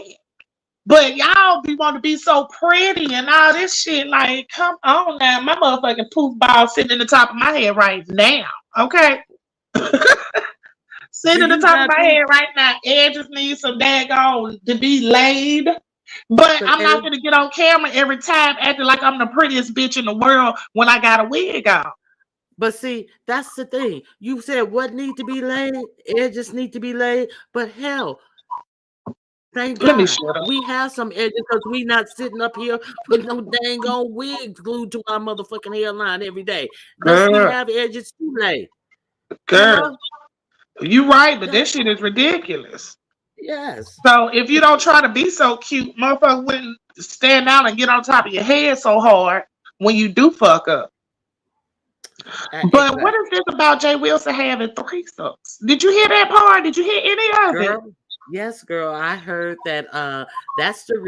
But y'all be want to be so pretty and all this shit. Like, come on now. My motherfucking poof ball sitting in the top of my head right now. Okay? Do Sitting in the you top of got my pink? head right now. Edges need some daggone to be laid. But Because I'm not gonna get on camera every time acting like I'm the prettiest bitch in the world when I got a wig on. but see, that's the thing. You said what need to be laid? Edges need to be laid. But hell, thank Let me God shut up. we have some edges because we not sitting up here with no dang on wigs glued to our motherfucking hairline every day. Thus, we Girl, have edges too late. You girl. know? You right, but That, this shit is ridiculous. yes. So if you don't try to be so cute, motherfucker wouldn't stand out and get on top of your head so hard when you do fuck up. But what is Exactly. this about Jay Wilson having threesomes? Did you hear that part? Did you hear any of it? Girl. Yes, girl. I heard that that's the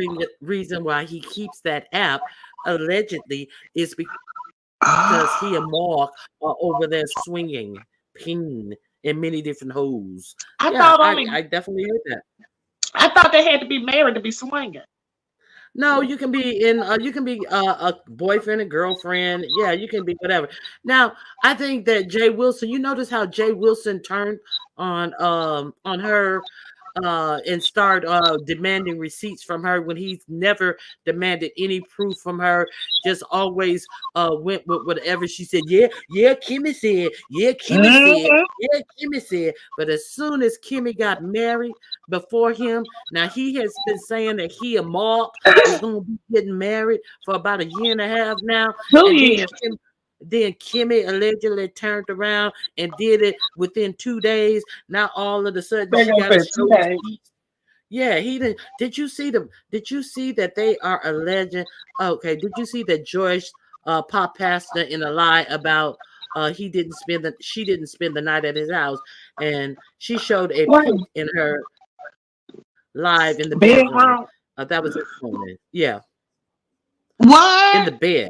reason why he keeps that app allegedly is because he and Ah, Mark are over there swinging, ping. in many different hoes. I Yeah, thought only I definitely heard that. I thought they had to be married to be swinging. No, you can be in. You can be a boyfriend and girlfriend. Yeah, you can be whatever. Now, I think that Jay Wilson. You notice how Jay Wilson turned on her, and start demanding receipts from her when he's never demanded any proof from her. Just always went with whatever she said. Yeah, yeah, Kimmy said. Yeah, Kimmy said. Mhm. Yeah, Kimmy said. But as soon as Kimmy got married, before him, now he has been saying that he and Mark was going to be getting married for about a year and a half now, 2 and years. then Kimmy allegedly turned around and did it within 2 days. Now all of a sudden They're she gonna got to say 2 show days. receipts. Yeah, he did. Did you see the? Did you see that they are alleging? Okay, did you see that Joyce pop pastor in a lie about she didn't spend the night at his house, and she showed a Right. pic in her live in the Big bedroom. room. That was this morning. Yeah, in What? the bed.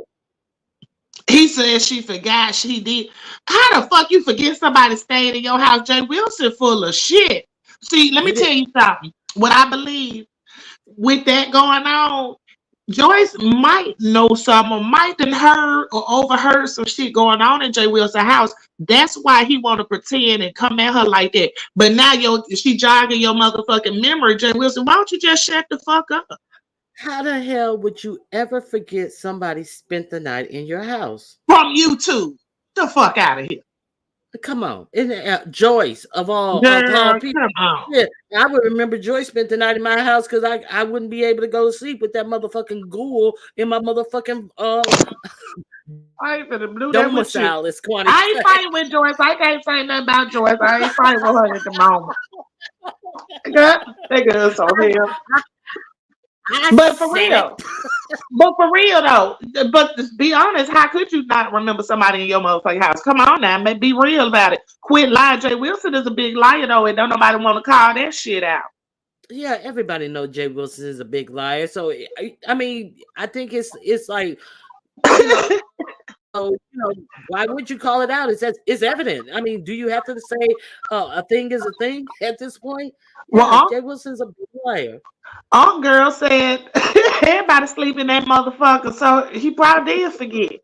He said she forgot she did. How the fuck you forget somebody staying in your house? Jay Wilson full of shit. See, let me He did. tell you something. What I believe with that going on, Joyce might know something, or might have heard or overheard some shit going on in Jay Wilson's house. That's why he want to pretend and come at her like that. But now she jogging your motherfucking memory, Jay Wilson. Why don't you just shut the fuck up? How the hell would you ever forget somebody spent the night in your house? From YouTube. The fuck out of here. Come on, and Joyce of all Girl, people. come on. Yeah, I would remember Joyce spent the night in my house because I wouldn't be able to go to sleep with that motherfucking ghoul in my motherfucking I ain't finna do that with you. domicile. It's quite I ain't fighting with Joyce. I can't say nothing about Joyce. I ain't fighting with her at the moment. That girl so hell. But for real. But for real though. But to be honest, how could you not remember somebody in your motherfucking house? Come on now, man. Be real about it. Quit lying. Jay Wilson is a big liar though, and don't nobody want to call that shit out. Yeah, everybody know Jay Wilson is a big liar. So I mean, I think it's like, you know, why would you call it out? It's evident. I mean, do you have to say a thing is a thing at this point? Yeah, Well, Jay Wilson's a big liar. our girl said everybody sleep in that motherfucker, so he probably did forget.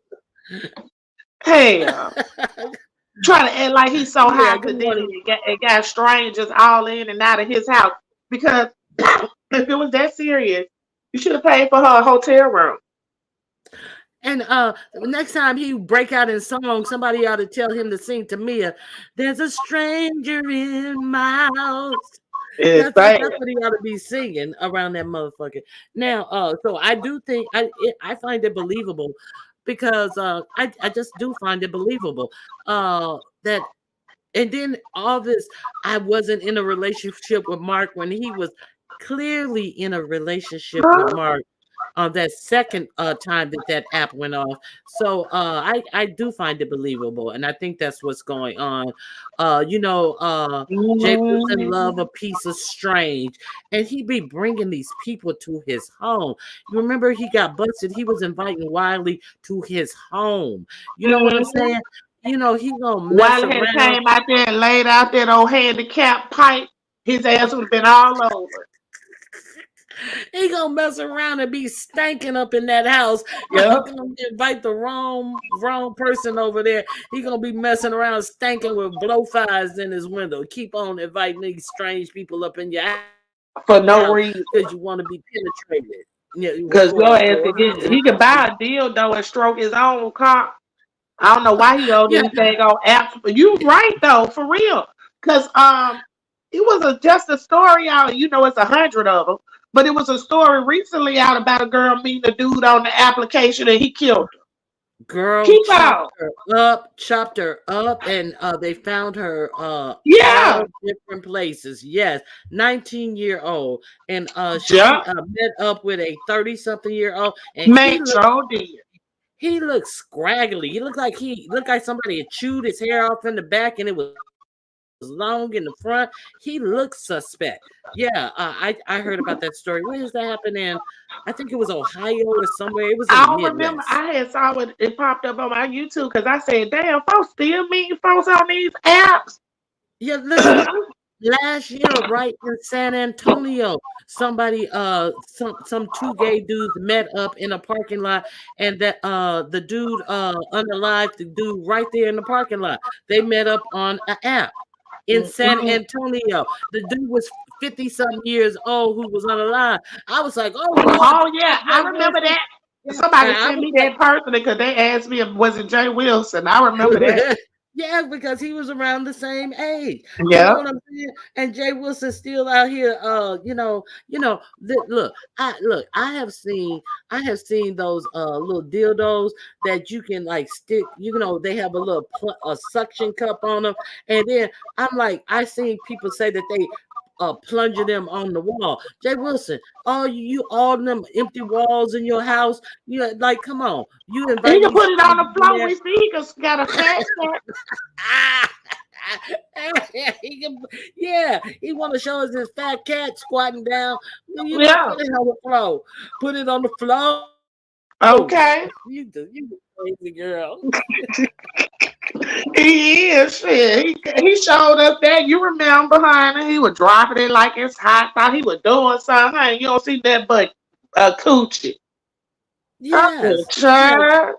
Hell. Trying to act like he's so Yeah, high good because then morning. it got strangers all in and out of his house. Because if it was that serious, you should have paid for her a hotel room. And next time he break out in song, somebody ought to tell him to sing to Mia. There's a stranger in my house. That's what he ought to be singing around that motherfucker. Now, so I do think I find it believable because I just do find it believable that. And then all this, I wasn't in a relationship with Mark when he was clearly in a relationship with Mark on that second time that app went off. So I do find it believable, and I think that's what's going on. Jay Wilson love a piece of strange, and he be bringing these people to his home. You remember he got busted. He was inviting Wiley to his home. You know what I'm saying? You know, he gonna mess Wiley had around. came out there and laid out that old handicap pipe. His ass would have been all over. He gonna mess around and be stanking up in that house. Yep. He gonna invite the wrong person over there. He gonna be messing around stinking with blowflies in his window. Keep on inviting these strange people up in your house For no reason. because you want to be penetrated. Yeah, Because your ass, he could buy a dildo and stroke his own cock. I don't know why he on this thing on apps, but you right though, for real. Because it was just a story out. You know, it's 100 of them, but it was a story recently out about a girl meeting a dude on the application and he killed her. Girl chopped her up, and they found her all different places. Yes, 19-year-old, and she met up with a 30-something-year-old, and he looked scraggly. He looked like somebody had chewed his hair off in the back, and it was long in the front. He looked suspect. Yeah, I heard about that story. Where does that happen in? I think it was Ohio or somewhere. It was in I the don't Midwest. remember. I had saw it popped up on my YouTube because I said, damn, folks still meeting folks on these apps. Yeah, listen. Last year, right in San Antonio, somebody, some two gay dudes met up in a parking lot, and that the dude unalived the dude right there in the parking lot. They met up on an app in San Mm-mm. Antonio. The dude was 50 something years old who was unalive. I was like, oh Lord, Oh yeah, I Jay remember Wilson. that. Yeah, Somebody and I sent was me like, that personally because they asked me if was it Jay Wilson. I remember that. yeah, because he was around the same age. You know Yeah. what I'm saying? And Jay Wilson's still out here. Look, I have seen those little dildos that you can like stick. You know, they have a little a suction cup on them, and then I'm like, I seen people say that they plunging them on the wall. Jay Wilson, all them empty walls in your house. You know, like, come on, you He invite can these put it on the strangers in floor. there. We see he just got a fat cat. Ah, he can, yeah, he want to show us his fat cat squatting down. You know, Yeah. put it on the floor. Put it on the floor. Okay. You crazy girl. He is shit. He showed us that. You remember, honey? He was dropping it like it's hot. Thought he was doing something. Honey. You don't see that but coochie. I said, Yes. child.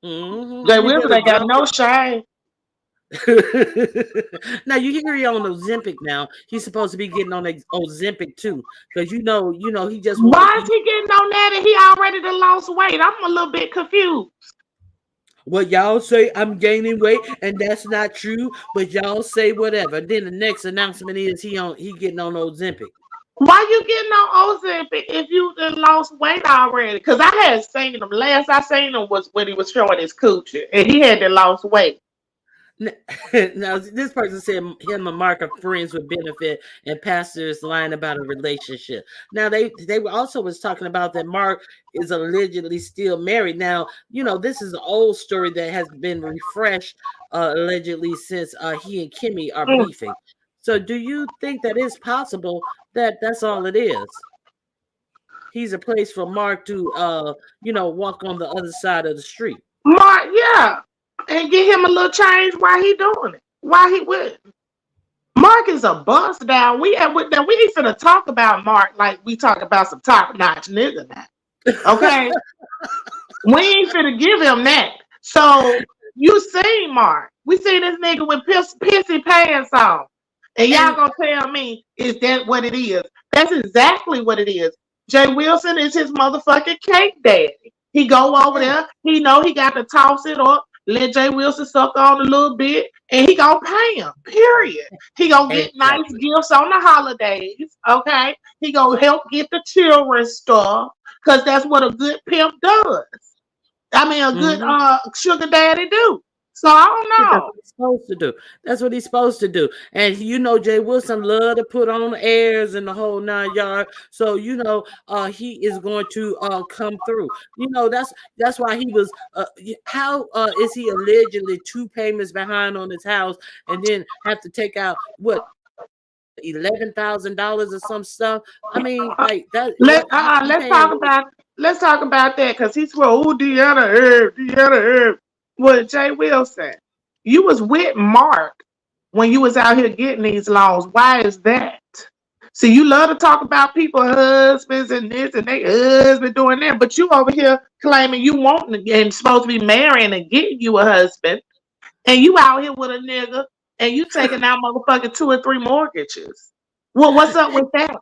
Jay He Wilson did a ain't got jump. no shame. Now you hear he on Ozempic now. He's supposed to be getting on Ozempic too. Because he just want Why is he getting on that and he already done lost weight? I'm a little bit confused. well, y'all say I'm gaining weight, and that's not true. But y'all say whatever. Then the next announcement is he getting on Ozempic. Why you getting on Ozempic if you done lost weight already? Because I had seen him. Last I seen him was when he was showing his coochie and he had to lost weight. Now, this person said him and Mark are friends with benefit, and pastors lying about a relationship. Now, they were also was talking about that Mark is allegedly still married. Now, this is an old story that has been refreshed allegedly since he and Kimmy are Mm. beefing. So, do you think that it's possible that that's all it is? He's a place for Mark to, walk on the other side of the street. Mark, yeah. And get him a little change while he doing it. Why he would. Mark is a bust down. We ain't finna talk about Mark like we talk about some top notch nigga now. Okay? We ain't finna give him that. So you seen Mark. We see this nigga with pissy pants on. And y'all gonna tell me, is that what it is? That's exactly what it is. Jay Wilson is his motherfucking cake daddy. He go over there. He know he got to toss it up. Let Jay Wilson suck on a little bit, and he gonna pay him. Period. He gonna get nice gifts on the holidays. Okay. He gonna help get the children stuff, cause that's what a good pimp does. I mean, a good sugar daddy do. So I don't That's know. what he's supposed to do. That's what he's supposed to do. And Jay Wilson love to put on airs in the whole 9 yards. So he is going to come through. That's why he was. How is he allegedly 2 payments behind on his house, and then have to take out what $11,000 or some stuff? I mean, like that. Let's talk about that because he's for Deanna Herb. Well, Jay Wilson, you was with Mark when you was out here getting these loans. Why is that? See, you love to talk about people's husbands and this and they husband doing that, but you over here claiming you want and supposed to be marrying and getting you a husband, and you out here with a nigga and you taking out motherfucking 2 or 3 mortgages. Well, what's up with that?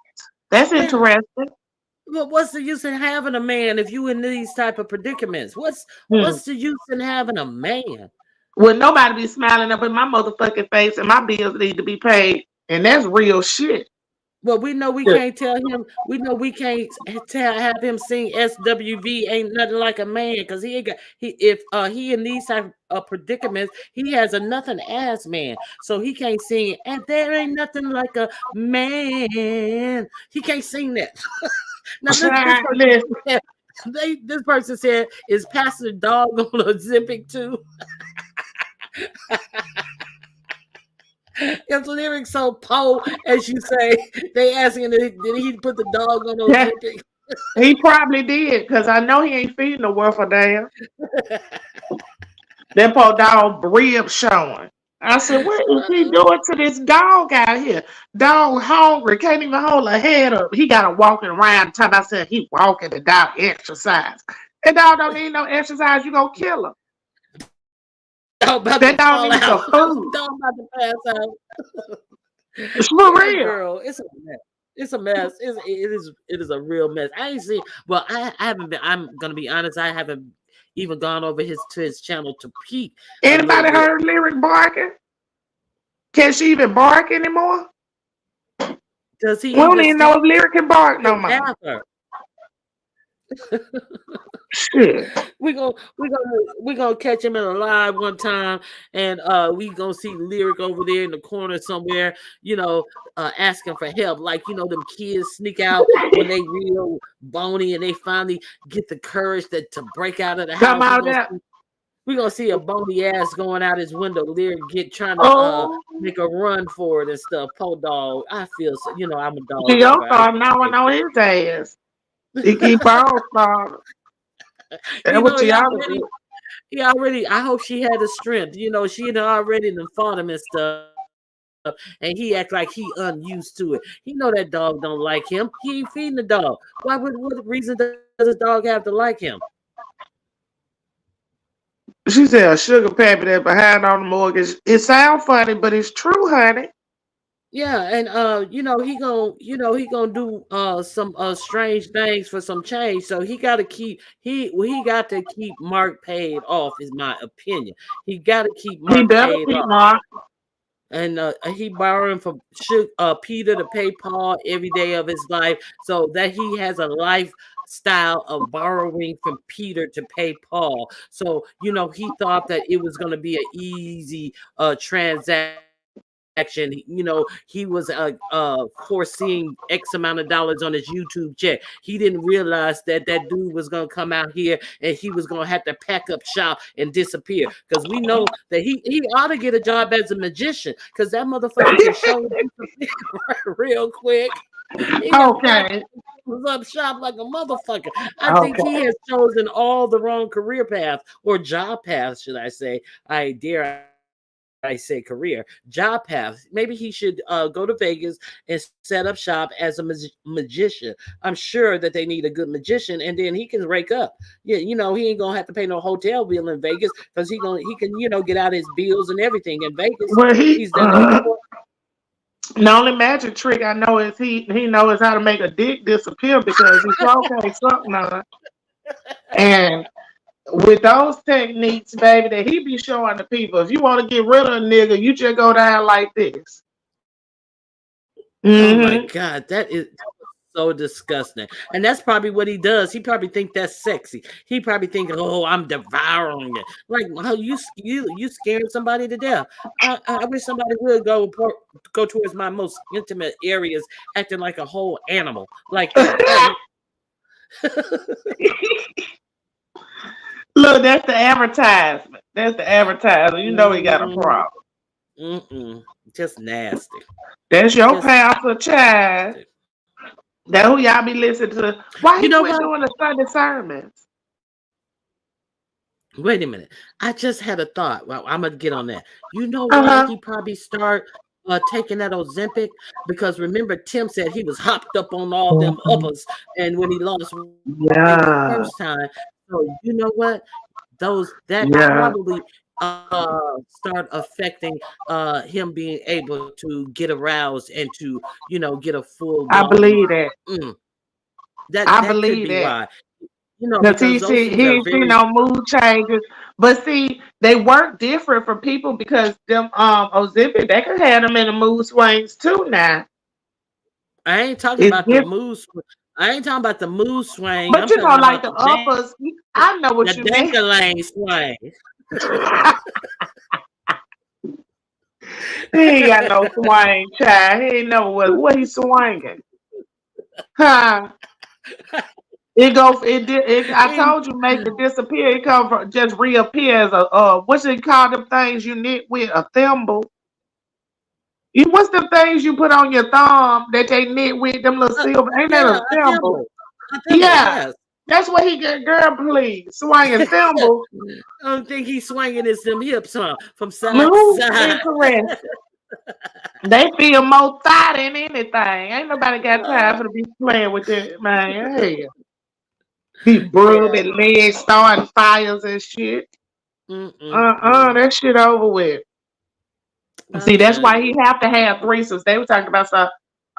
That's Yeah. interesting. But what's the use in having a man if you in these type of predicaments? What's the use in having a man? Well, nobody be smiling up in my motherfucking face, and my bills need to be paid, and that's real shit. Well, we know we can't tell him. We know we can't have him sing SWV ain't nothing like a man, because he ain't got if he in these type of predicaments, he has a nothing ass man, so he can't sing. And there ain't nothing like a man. He can't sing that. Now this person said, "Is Pastor Dog on Ozempic too?" His lyrics so poor, as you say. They asking, did he put the dog on Ozempic? He probably did, because I know he ain't feeding the worth a damn. That poor dog rib showing. I said, what is he doing to this dog out here? Dog hungry, can't even hold a head up. He got to walking around the time I said he walking the dog exercise. That dog don't need no exercise, you gonna kill him. Dog about That to dog fall needs some out. food. Dog about to pass out. It's for Yeah, real. girl, it's a mess. It's a mess. It is a real mess. I ain't seen. Well, I haven't been. I'm gonna be honest. I haven't even gone over to his channel to peek a little Anybody bit. heard Lyric barking? Can she even bark anymore? Does he We don't even even know still if Lyric can bark no more. have her? Shit. We gonna catch him in a live one time, and we gonna see Lyric over there in the corner somewhere, asking for help. Like them kids sneak out when they real bony and they finally get the courage to break out of the Come house. out there. We're gonna see a bony ass going out his window. Lyric trying to Oh, make a run for it and stuff. Po dog. I feel so. I'm a dog Gio lover. started gnawing on his ass. He keep on starting. That's what He y'all already. I hope she had the strength. She had already done fought him and stuff, and he act like he unused to it. He know that dog don't like him. He ain't feeding the dog. What reason does the dog have to like him? She said a sugar pappy that behind on the mortgage. It sounds funny, but it's true, honey. Yeah, and he gonna do some strange things for some change. So he got to keep Mark paid off. Is my opinion. He got to keep He Mark better paid keep off. Mark. And he borrowing from Peter to pay Paul every day of his life, so that he has a lifestyle of borrowing from Peter to pay Paul. So he thought that it was going to be an easy transaction. He was foreseeing X amount of dollars on his YouTube check. He didn't realize that dude was gonna come out here and he was gonna have to pack up shop and disappear. Because we know that he ought to get a job as a magician, because that motherfucker can show real quick. Okay. Up shop like a motherfucker. I think he has chosen all the wrong career paths, or job paths, should I say. I say career, job path. Maybe he should go to Vegas and set up shop as a magician. I'm sure that they need a good magician, and then he can rake up. Yeah, he ain't gonna have to pay no hotel bill in Vegas, because he can get out his bills and everything in Vegas. Well, He's done it before. The only magic trick I know is he knows how to make a dick disappear, because he's okay something on. And with those techniques, baby, that he be showing the people, if you want to get rid of a nigga, you just go down like this. Oh my God, that was so disgusting. And that's probably what he does. He probably think that's sexy. He probably thinking, oh, I'm devouring it. Like, how you scaring somebody to death. I wish somebody would go towards my most intimate areas acting like a whole animal like that. Look, that's the advertisement. That's the advertisement. You know he got a problem. Just nasty. That's your pastor, child. That's who y'all be listening to. Why he quit doing the Sunday sermons? Wait a minute. I just had a thought. Well, I'm gonna get on that. You know why he probably start taking that Ozempic? Because remember, Tim said he was hopped up on all them uppers, and when he lost weight the first time. So you know what? That probably start affecting him being able to get aroused and to get a full. I believe that. That believe could be why. Because he seen no mood changes. But see, they work different for people, because them Ozempic, they can have them in the mood swings too now. I ain't talking about the mood. I ain't talking about the mood swing. But like the uppers, I know what you mean. The swing. He ain't got no swing, child. He ain't know what he's swinging. Huh? I told you, make it disappear. It come from just reappear as a what's it called? Them things you knit with a thimble. What's the things you put on your thumb that they knit with them little silver? Ain't that a thimble? Yeah. That's what he get. Girl, please. Swinging cymbals. I don't think he's swinging his them hips, huh? From side to Move side. interest. They feel more thigh than anything. Ain't nobody got time for to be playing with that, man. Hell. Be Yeah. rubbing legs, starting fires and shit. Mm-mm-mm. That shit over with. I'll See, that's tell why you. he have to have threesomes. They were talking about some.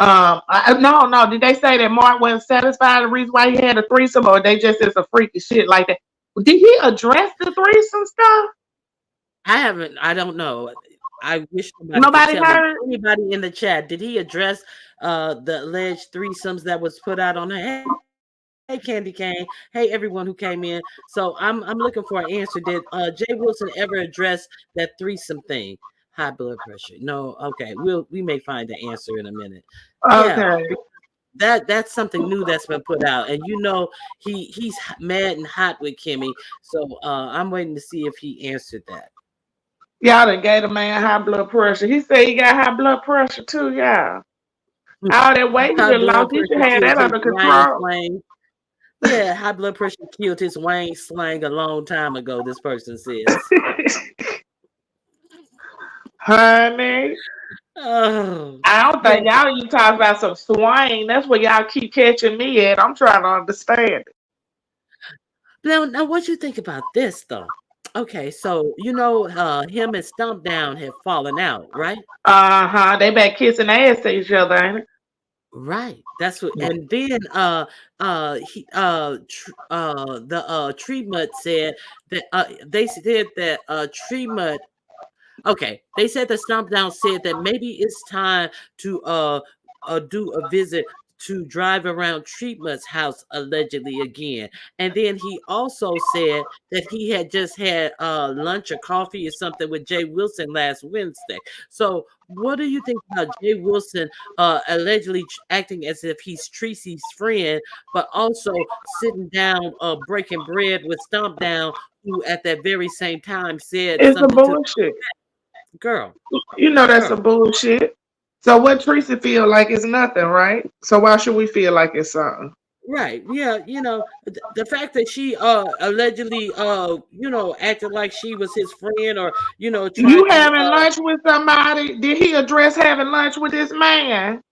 No. Did they say that Mark wasn't satisfied? The reason why he had a threesome, or they just is a freaky shit like that? Did he address the threesome stuff? I haven't. I don't know. I wish somebody could Nobody tell me. heard. Anybody in the chat? Did he address the alleged threesomes that was put out on there? Hey, Candy Cane. Hey, everyone who came in. So I'm looking for an answer. Did Jay Wilson ever address that threesome thing? High blood pressure. No. Okay. We may find the answer in a minute. Yeah. Okay. That's something new that's been put out, and he's mad and hot with Kimmy. So I'm waiting to see if he answered that. Y'all done gave the man high blood pressure. He said he got high blood pressure too, y'all. All that weight he High done blood lost, he should pressure have killed that his under Wayne control. slang. Yeah, high blood pressure killed his Wayne slang a long time ago. This person says. Honey. Oh, I don't yeah. think y'all you talking about some swing. That's where y'all keep catching me at. I'm trying to understand it. Now, what you think about this though? Okay, so him and Stomp Down have fallen out, right? They back kissing ass to each other, ain't it? Right. That's what. And then the Tree Mud said that they said that Tree Mud. Okay, they said the Stomp Down said that maybe it's time to do a visit to drive around Treatment's house allegedly again. And then he also said that he had just had lunch or coffee or something with Jay Wilson last Wednesday. So what do you think about Jay Wilson allegedly acting as if he's Tracy's friend, but also sitting down breaking bread with Stomp Down, who at that very same time said It's a something to bullshit. girl. You know that's a bullshit. So what Teresa feel like is nothing, right? So why should we feel like it's something? Right. Yeah. The fact that she allegedly acted like she was his friend, or You tried to having lunch with somebody? Did he address having lunch with this man?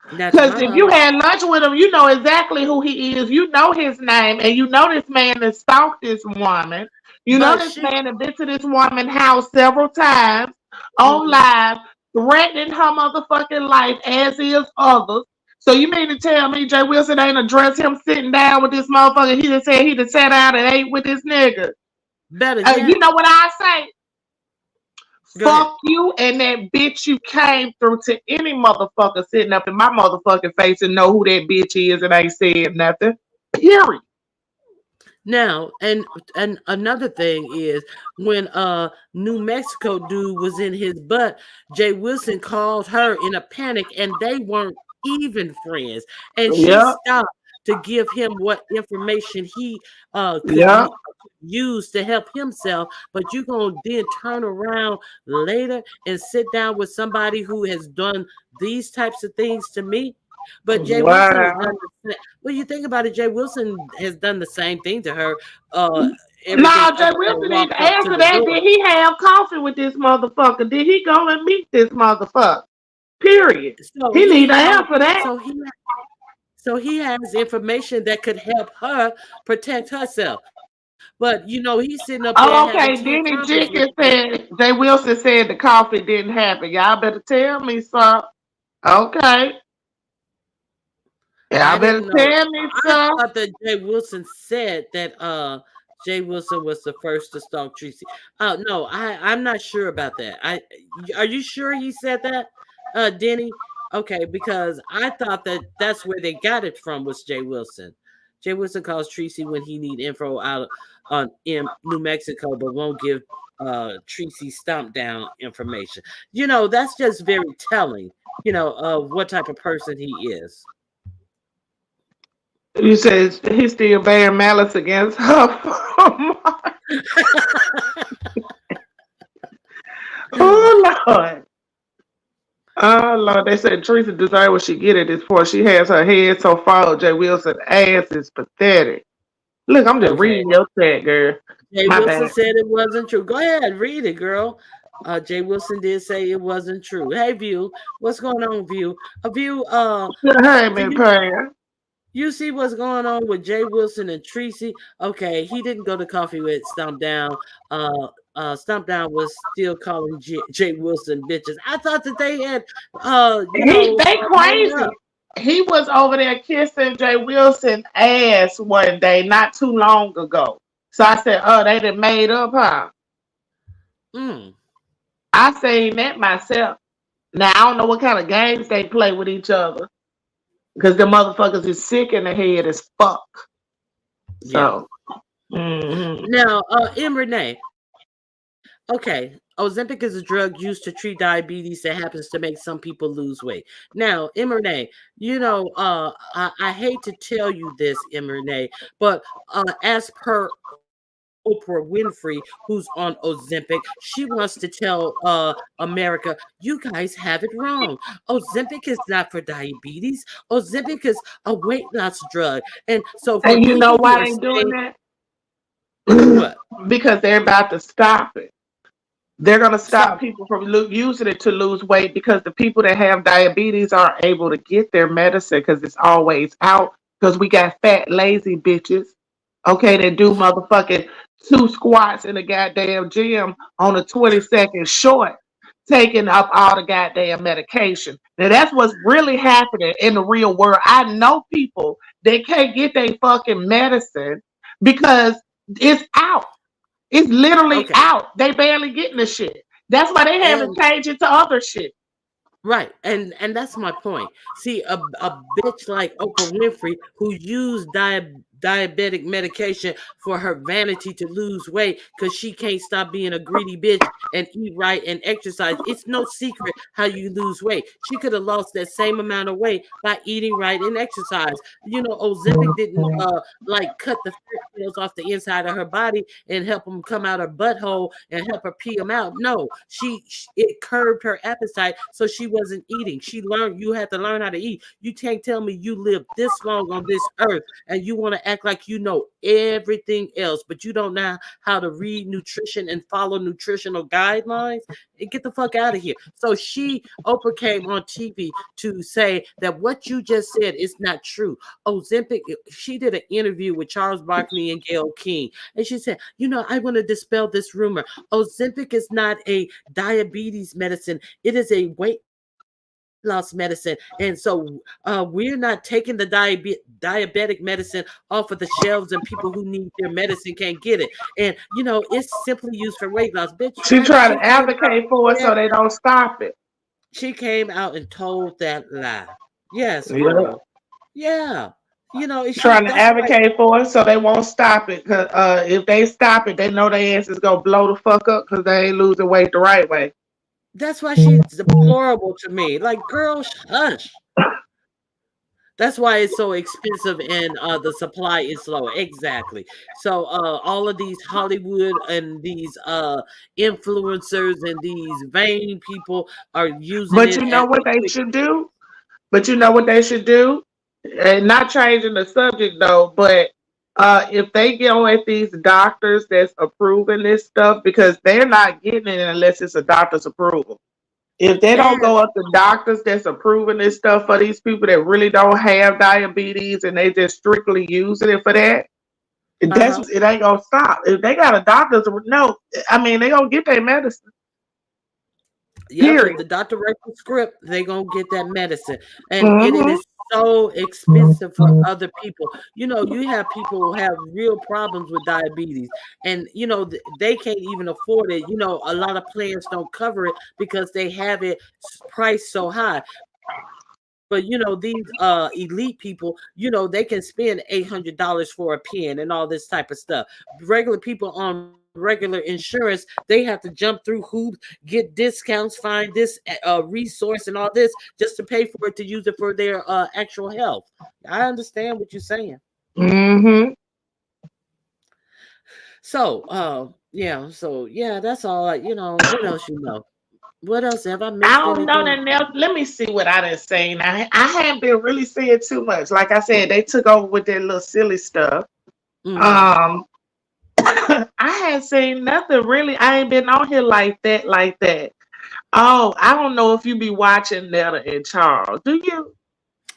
Because if you had lunch with him, you know exactly who he is. You know his name, and you know this man has stalked this woman. You know this man has been to this woman's house several times on live, threatening her motherfucking life, as is others. So you mean to tell me Jay Wilson ain't addressed him sitting down with this motherfucker? He just said he just sat down and ate with this nigga. Better yet, you know what I say? Go Fuck ahead. you and that bitch you came through to any motherfucker sitting up in my motherfucking face and know who that bitch is and ain't said nothing. Period. Now, and another thing is when New Mexico dude was in his butt, Jay Wilson called her in a panic, and they weren't even friends, and she stopped to give him what information he could use to help himself. But you're gonna then turn around later and sit down with somebody who has done these types of things to me. But Jay Wilson has done the same. Well, you think about it, Jay Wilson has done the same thing to her. No, Jay Wilson need to answer that. Did he have coffee with this motherfucker? Did he go and meet this motherfucker? Period. So he need to answer that. So he has information that could help her protect herself. But he's sitting up there. Okay, Denny Jenkins said Jay Wilson said the coffee didn't happen. Y'all better tell me something. Okay. Y'all better tell me something. I thought that Jay Wilson said that Jay Wilson was the first to stalk Tracy. No, I'm not sure about that. Are you sure he said that, Denny? Okay, because I thought that that's where they got it from was Jay Wilson. Jay Wilson calls Tracy when he need info out in New Mexico, but won't give Tracy Stomp Down information. That's just very telling, of what type of person he is. You said he's still bearing malice against her. Oh, Lord. Oh Lord, they said Teresa deserves what she get at this point. She has her head so far. Jay Wilson ass is pathetic. Look, I'm just Okay. reading your chat, girl. Jay My Wilson bad. said it wasn't true. Go ahead, read it, girl. Jay Wilson did say it wasn't true. Hey, View, what's going on, View? A View, Hey, do man, you prayer. you see what's going on with Jay Wilson and Tracy? Okay, he didn't go to coffee with Stomp Down. Stomp Down was still calling Jay Wilson bitches. I thought that they had, They made up. crazy. He was over there kissing Jay Wilson ass one day, not too long ago. So I said, "Oh, they done made up, huh?" Mm, I seen that myself. Now I don't know what kind of games they play with each other because the motherfuckers is sick in the head as fuck. yeah. So, mhm. Now, M. Renee. Okay, Ozempic is a drug used to treat diabetes that happens to make some people lose weight. Now, Renee, I hate to tell you this, Renee, but as per Oprah Winfrey, who's on Ozempic, she wants to tell America, you guys have it wrong. Ozempic is not for diabetes. Ozempic is a weight loss drug. And so for And you know people who why are they doing saying, that? what? Because they're about to stop it. They're going to stop Stop. people from using it to lose weight because the people that have diabetes aren't able to get their medicine because it's always out. Because we got fat, lazy bitches, okay, that do motherfucking 2 squats in the goddamn gym on a 20-second short, taking up all the goddamn medication. Now, that's what's really happening in the real world. I know people that can't get their fucking medicine because it's out. It's literally Okay. out. They barely getting the shit. That's why they haven't And changed it to other shit. right, and that's my point. See, a bitch like Oprah Winfrey who used diabetic medication for her vanity to lose weight because she can't stop being a greedy bitch and eat right and exercise. It's no secret how you lose weight. She could have lost that same amount of weight by eating right and exercise. Ozempic didn't like cut the fat cells off the inside of her body and help them come out her butthole and help her pee them out. No, it curbed her appetite, so she wasn't eating. She learned you had to learn how to eat. You can't tell me you lived this long on this earth and you want to act like you know everything else, but you don't know how to read nutrition and follow nutritional guidelines. Get the fuck out of here. So Oprah came on TV to say that what you just said is not true. Ozempic, she did an interview with Charles Barkley and Gayle King, and she said, I want to dispel this rumor. Ozempic is not a diabetes medicine. It is a weight loss medicine. And so we're not taking the diabetic medicine off of the shelves and people who need their medicine can't get it. And, it's simply used for weight loss. Bitch, She trying she to came out, advocate for it yeah, so they don't stop it. she came out and told that lie. Yes, Yeah. girl. Yeah. Trying to That's why. advocate for it so they won't stop it. Cause if they stop it, they know their ass is gonna blow the fuck up because they ain't losing weight the right way. That's why she's deplorable to me. Like, girl, hush. That's why it's so expensive and the supply is low. Exactly. So all of these Hollywood and these influencers and these vain people are using But it you as know what a they quick. should do? But you know what they should do? And not changing the subject though, but if they go at these doctors that's approving this stuff, because they're not getting it unless it's a doctor's approval. If they don't And go up to doctors that's approving this stuff for these people that really don't have diabetes and they just strictly using it for that, uh-huh. it ain't gonna stop. If they got a doctor's no, I mean they gonna get their medicine. Yep, if Period. the doctor writes a script, they're gonna get that medicine. And it Hmm. is so expensive for other people. You have people who have real problems with diabetes, and they can't even afford it. A lot of plans don't cover it because they have it priced so high. But these elite people, they can spend $800 for a pen and all this type of stuff. Regular people on regular insurance, they have to jump through hoops, get discounts, find this resource and all this just to pay for it to use it for their actual health. I understand what you're saying. Hmm. So yeah, that's all. What else you know? What else have I I missed don't know anything? that else. Let me see what I done seen. I haven't been really seeing too much. Like I said, they took over with their little silly stuff. Mm-hmm. Um, I hadn't seen nothing really. I ain't been on here like that, like that. Oh, I don't know if you be watching Netta and Charles. Do you?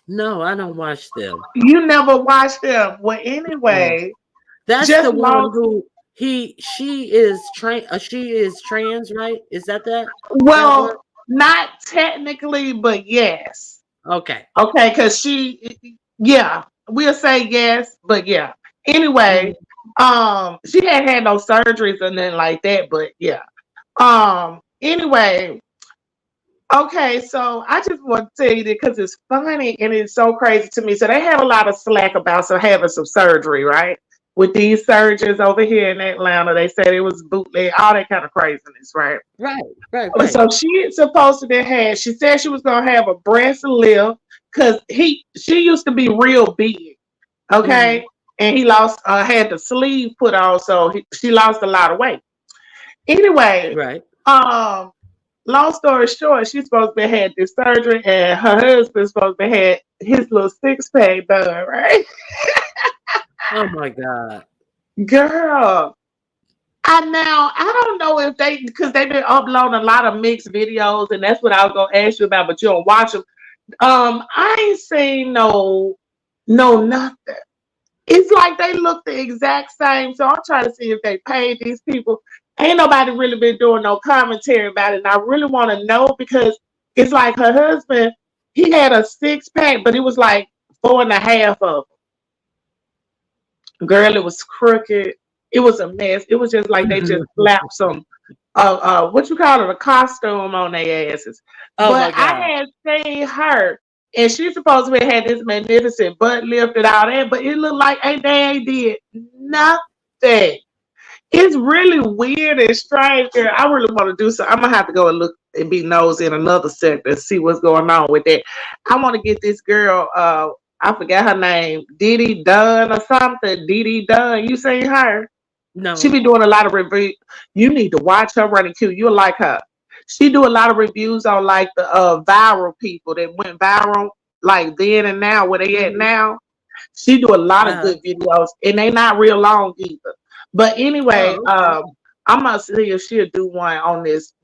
No, I don't watch them. You never watched them. Well, Mm. anyway, That's just the one long. who she is she is trans, right? Is that that one? Well, not technically, but yes. Okay. Okay, because yeah, we'll say yes, but yeah. Anyway, Mm-hmm. she hadn't had no surgeries or nothing like that, but yeah. Anyway, okay, so I just want to tell you that because it's funny and it's so crazy to me. So they had a lot of slack about having some surgery, right? With these surgeons over here in Atlanta, they said it was bootleg, all that kind of craziness, right? Right, right, right. So she supposed to be had. She said she was gonna have a breast lift because she used to be real big, Mm-hmm. okay, and he lost had the sleeve put on, so she lost a lot of weight. Anyway, Right. um, long story short, she's supposed to be had this surgery, and her husband's supposed to be had his little 6-pack done, right? Oh my God. Girl, I don't know if because they've been uploading a lot of mixed videos, and that's what I was gonna ask you about, but you don't watch them. I ain't seen no nothing. It's like they look the exact same. So I'm trying to see if they paid these people. Ain't nobody really been doing no commentary about it. And I really want to know because it's like her husband, he had a 6-pack, but it was like 4.5 of them. Girl, it was crooked. It was a mess. It was just like they just slapped some what you call it, a costume on their asses. Oh my But God. I had seen her, and she's supposed to have had this magnificent butt lift and all that, but it looked like they ain't did nothing. It's really weird and strange, girl. I really want to do so. I'm gonna have to go and look and be nosy in another sector and see what's going on with that. I want to get this girl. I forgot her name, Diddy Dunn or something. Diddy Dunn. You seen her? She No. be doing a lot of review. You need to watch her running cute. You'll like her. She do a lot of reviews on like the viral people that went viral, like then and now, where they at Mm-hmm. now. She do a lot of Uh-huh. good videos, and they not real long either. But anyway, Oh, okay. I'm gonna see if she'll do one on this.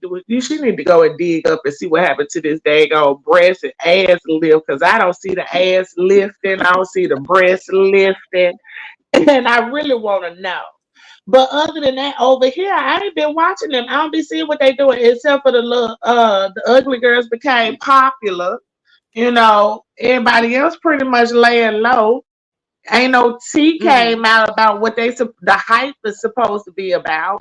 She need to go and dig up and see what happened to this daggone breast and ass lift, because I don't see the ass lifting. I don't see the breast lifting, and I really want to know. But other than that, over here, I ain't been watching them. I don't be seeing what they doing, except for the little the ugly girls became popular. Everybody else pretty much laying low. Ain't no tea Mm-hmm. came out about what the hype is supposed to be about.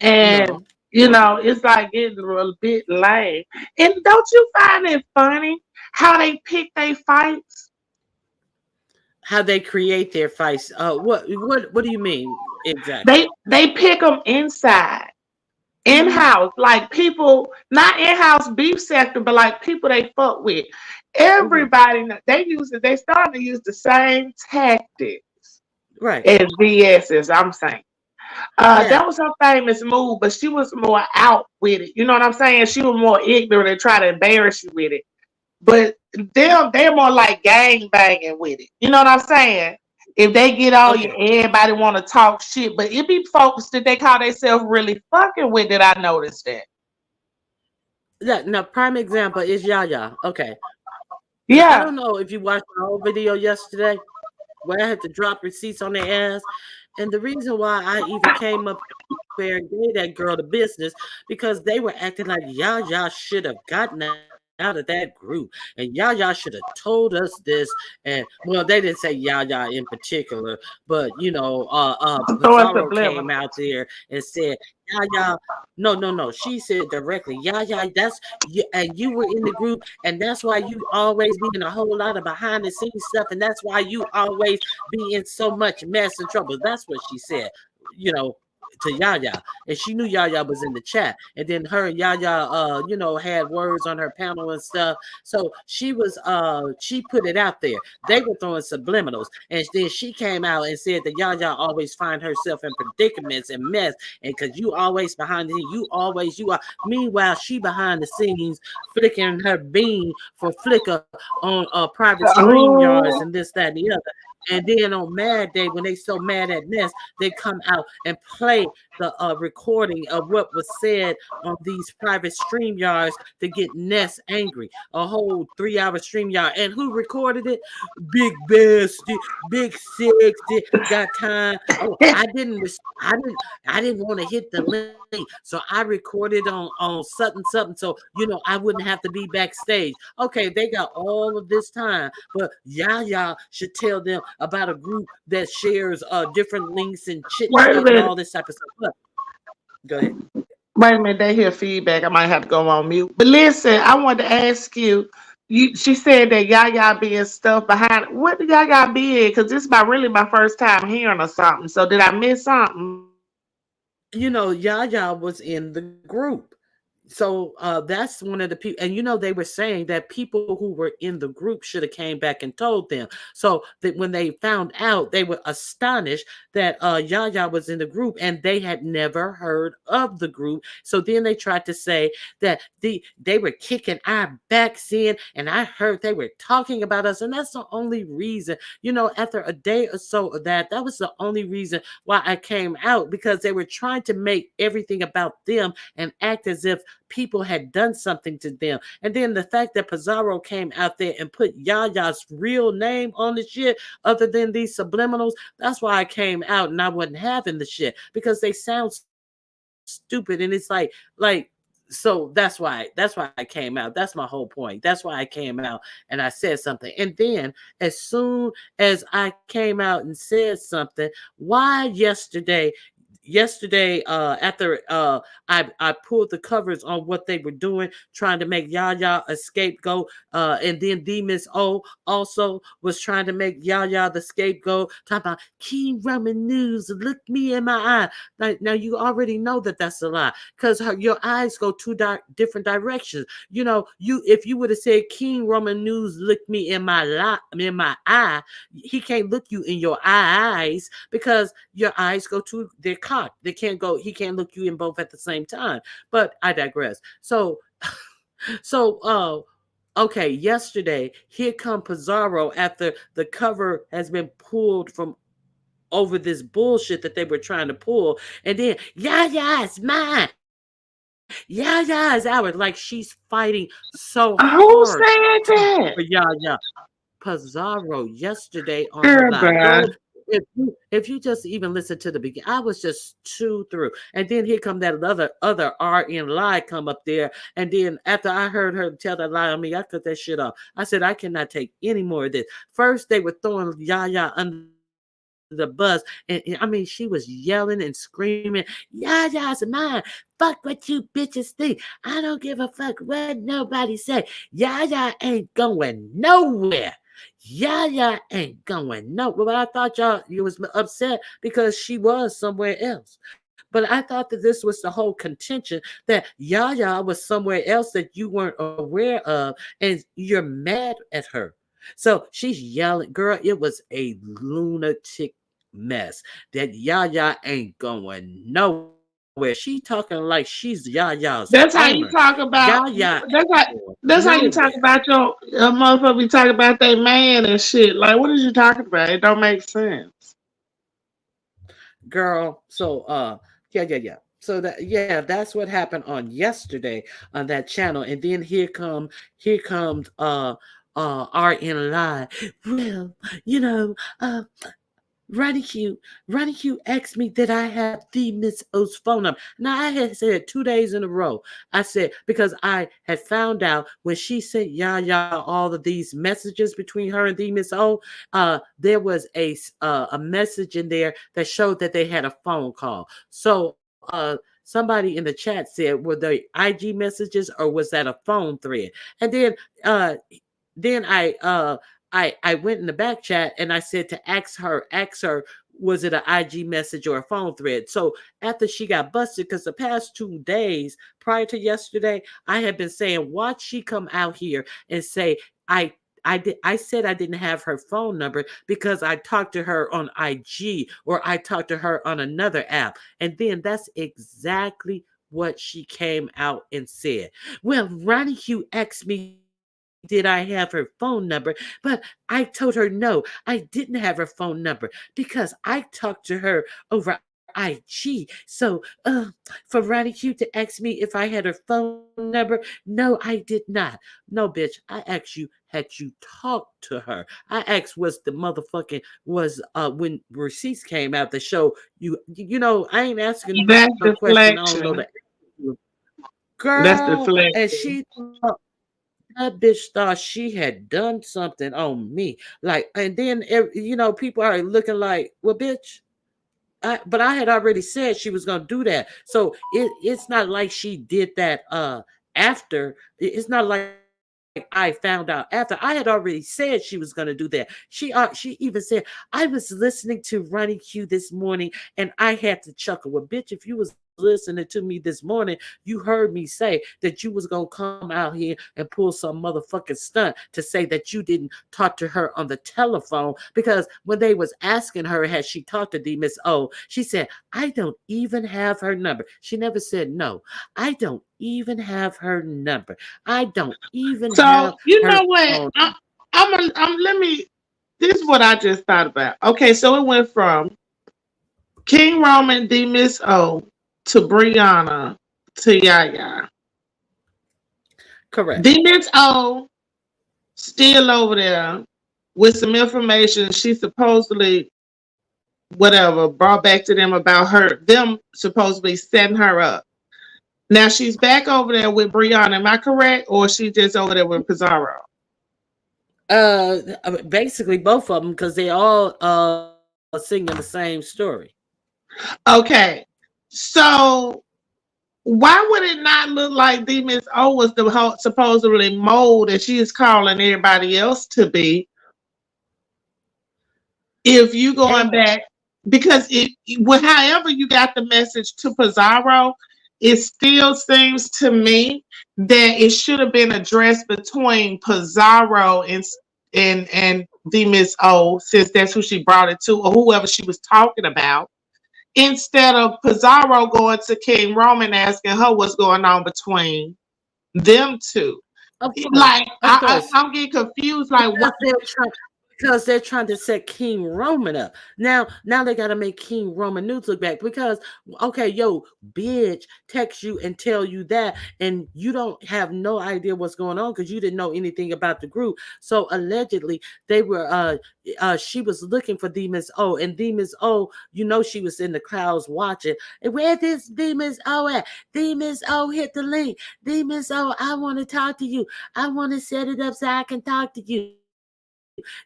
And No. it's like getting a bit lame. And don't you find it funny how they pick their fights? How they create their fights. What do you mean exactly? They pick them inside. Mm-hmm. In-house, like people, not in-house beef sector, but like people they fuck with. Mm-hmm. Everybody, they starting to use the same tactics Right. as VS's, I'm saying. Yeah. That was her famous move, but she was more out with it. You know what I'm saying? She was more ignorant and try to embarrass you with it. But they're more like gang banging with it. You know what I'm saying? If they get on you, Okay. everybody want to talk shit. But it be folks that they call themselves really fucking with it. I noticed that. Yeah. Now, prime example is Yaya. Okay. Now, I Yeah. don't know if you watched the whole video yesterday where I had to drop receipts on their ass. And the reason why I even came up there and gave that girl the business because they were acting like Yaya should have gotten out of that group and Yaya should have told us this. And well, they didn't say Yaya in particular, but Throw it Pizarro came subliminal. out there and said, Yaya, no, no, no. She said directly, Yaya, that's you, and you were in the group, and that's why you always be in a whole lot of behind the scenes stuff, and that's why you always be in so much mess and trouble. That's what she said. You know, to Yaya, and she knew Yaya was in the chat, and then her and Yaya, had words on her panel and stuff. So she put it out there. They were throwing subliminals, and then she came out and said that Yaya always find herself in predicaments and mess, and because you always behind the you are. Meanwhile, she behind the scenes flicking her bean for flicker on private stream yards Oh, and this, that, and the other. And then on Mad Day, when they so mad at Ness, they come out and play the recording of what was said on these private stream yards to get Ness angry. A whole 3-hour stream yard. And who recorded it? Big Bestie, Big 60, got time. Oh, I didn't want to hit the link. So I recorded on something. So I wouldn't have to be backstage. Okay, they got all of this time, but Yaya should tell them about a group that shares different links and chit wait chat a and all minute. this type of stuff. Look, go ahead. Wait a minute. They hear feedback. I might have to go on mute. But listen, I wanted to ask you. She said that Yaya being stuff behind. What did Yaya be in? Because this is really my first time hearing or something. So did I miss something? Yaya was in the group. So that's one of the people, and they were saying that people who were in the group should have came back and told them. So that when they found out, they were astonished that Yaya was in the group, and they had never heard of the group. So then they tried to say that they were kicking our backs in, and I heard they were talking about us, and that's the only reason. After a day or so of that was the only reason why I came out, because they were trying to make everything about them and act as if people had done something to them. And then the fact that Pizarro came out there and put Yaya's real name on the shit, other than these subliminals, that's why I came out and I wasn't having the shit, because they sound stupid. And it's like so that's why I came out. That's my whole point. That's why I came out and I said something. And then as soon as I came out and said something, why yesterday after I pulled the covers on what they were doing, trying to make Yaya a scapegoat, and then D Miss O also was trying to make Yaya the scapegoat, talking about King Roman News, look me in my eye. Now you already know that that's a lie, because your eyes go two different directions. If you would have said King Roman News, look me in my eye, he can't look you in your eyes, because your eyes go to their cock. He can't look you in both at the same time. But I digress. So okay, yesterday, here come Pizarro after the cover has been pulled from over this bullshit that they were trying to pull. And then, yeah, it's mine. Yeah, it's ours. Like she's fighting so Who hard said that? for Yaya. Pizarro yesterday on her Girl, live. bye. Go if you just even listen to the beginning, I was just too through. And then here come that other RN lie come up there. And then after I heard her tell that lie on me, I cut that shit off. I said, I cannot take any more of this. First, they were throwing Yaya under the bus, and I mean, she was yelling and screaming, Yaya's mine. Fuck what you bitches think. I don't give a fuck what nobody say. Yaya ain't going nowhere. Yaya ain't going nowhere. But I thought you was upset because she was somewhere else. But I thought that this was the whole contention, that Yaya was somewhere else that you weren't aware of, and you're mad at her. So she's yelling, girl, it was a lunatic mess. That Yaya ain't going nowhere. She talking like she's Yaya's That's owner. how you talk about. Yaya ain't That's how. going That's how you talk nowhere. about your motherfucker. Be talking about their man and shit. Like, what are you talking about? It don't make sense. Girl. So yeah. So that's what happened on yesterday on that channel. And then here comes RN Live. Well, Ronnie Q asked me did I have the Miss O's phone number. Now I had said 2 days in a row. I said, because I had found out when she sent Yaya all of these messages between her and the Miss O, there was a message in there that showed that they had a phone call. So somebody in the chat said, were they IG messages or was that a phone thread? And then I went in the back chat and I said to ask her was it an IG message or a phone thread? So after she got busted, because the past 2 days prior to yesterday, I had been saying, watch she come out here and say, I said I didn't have her phone number because I talked to her on IG or I talked to her on another app. And then that's exactly what she came out and said. Well, Ronnie Hugh asked me, did I have her phone number? But I told her no, I didn't have her phone number because I talked to her over IG. So for Ronnie Hugh to ask me if I had her phone number, no, I did not. No, bitch, I asked you, had you talked to her? I asked, was the motherfucking was when receipts came out to show I ain't asking no That's question I don't know the deflection. That's girl, and deflection. she thought that bitch thought she had done something on me. Like, and then people are looking like, well, bitch. But I had already said she was gonna do that. So it's not like she did that after. It's not like I found out after. I had already said she was gonna do that. She even said, I was listening to Ronnie Q this morning and I had to chuckle. Well, bitch, if you was listening to me this morning, you heard me say that you was gonna come out here and pull some motherfucking stunt to say that you didn't talk to her on the telephone, because when they was asking her had she talked to D Miss O, she said, I don't even have her number. She never said no. I don't even have her number. I don't even So have you her know what? phone. I'm let me. This is what I just thought about. Okay, so it went from King Roman D Miss O to Brianna to Yaya. Correct. D Miss O still over there with some information she supposedly whatever brought back to them about them supposedly setting her up. Now she's back over there with Brianna. Am I correct, or she just over there with Pizarro? Basically both of them, because they all singing the same story. Okay, so why would it not look like D Miss O was the supposedly mold that she is calling everybody else to be? If you And going back, because however you got the message to Pizarro, it still seems to me that it should have been addressed between Pizarro and D Miss O, since that's who she brought it to, or whoever she was talking about, instead of Pizarro going to King Roman asking her what's going on between them two. Like of course, I'm getting confused. Like what? because they're trying to set King Roman up. Now they got to make King Roman news look back, because okay, yo, bitch, text you and tell you that, and you don't have no idea what's going on because you didn't know anything about the group. So allegedly they were she was looking for Demons O, and Demons O, she was in the clouds watching. And where this Demons O at? Demons O, hit the link. Demons O, I want to talk to you. I want to set it up so I can talk to you.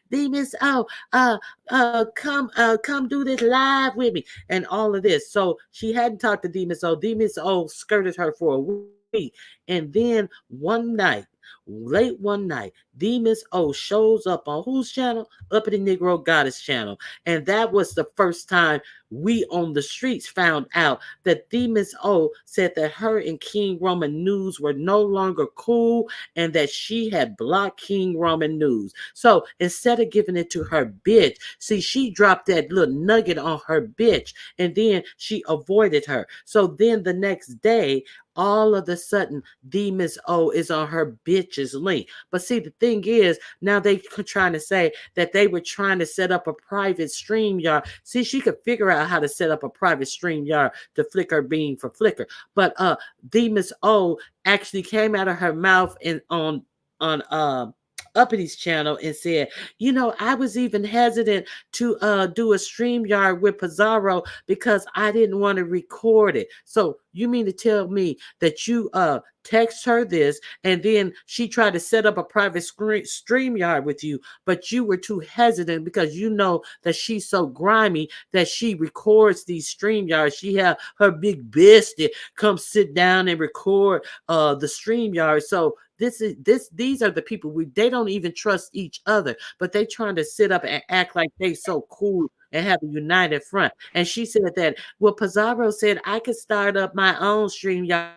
Demons O, come do this live with me, and all of this. So she hadn't talked to Demons O. Demons O skirted her for a week, and then late one night, Demons O shows up on whose channel? Uppity Negro Goddess channel, and that was the first time we on the streets found out that Demons O said that her and King Roman News were no longer cool, and that she had blocked King Roman News. So instead of giving it to her bitch, see, she dropped that little nugget on her bitch, and then she avoided her. So then the next day, all of a sudden, Demons O is on her bitch's link. But see, the thing is, now they trying to say that they were trying to set up a private StreamYard. See, she could figure out how to set up a private StreamYard to flicker beam for Flickr. But Demons O actually came out of her mouth and on Uppity's channel and said, I was even hesitant to do a StreamYard with Pizarro because I didn't want to record it. So you mean to tell me that you text her this, and then she tried to set up a private StreamYard with you, but you were too hesitant because you know that she's so grimy that she records these StreamYards. She have her big bestie come sit down and record the StreamYard. So these are the people they don't even trust each other, but they trying to sit up and act like they so cool and have a united front. And she said that, well, Pizarro said I could start up my own StreamYard.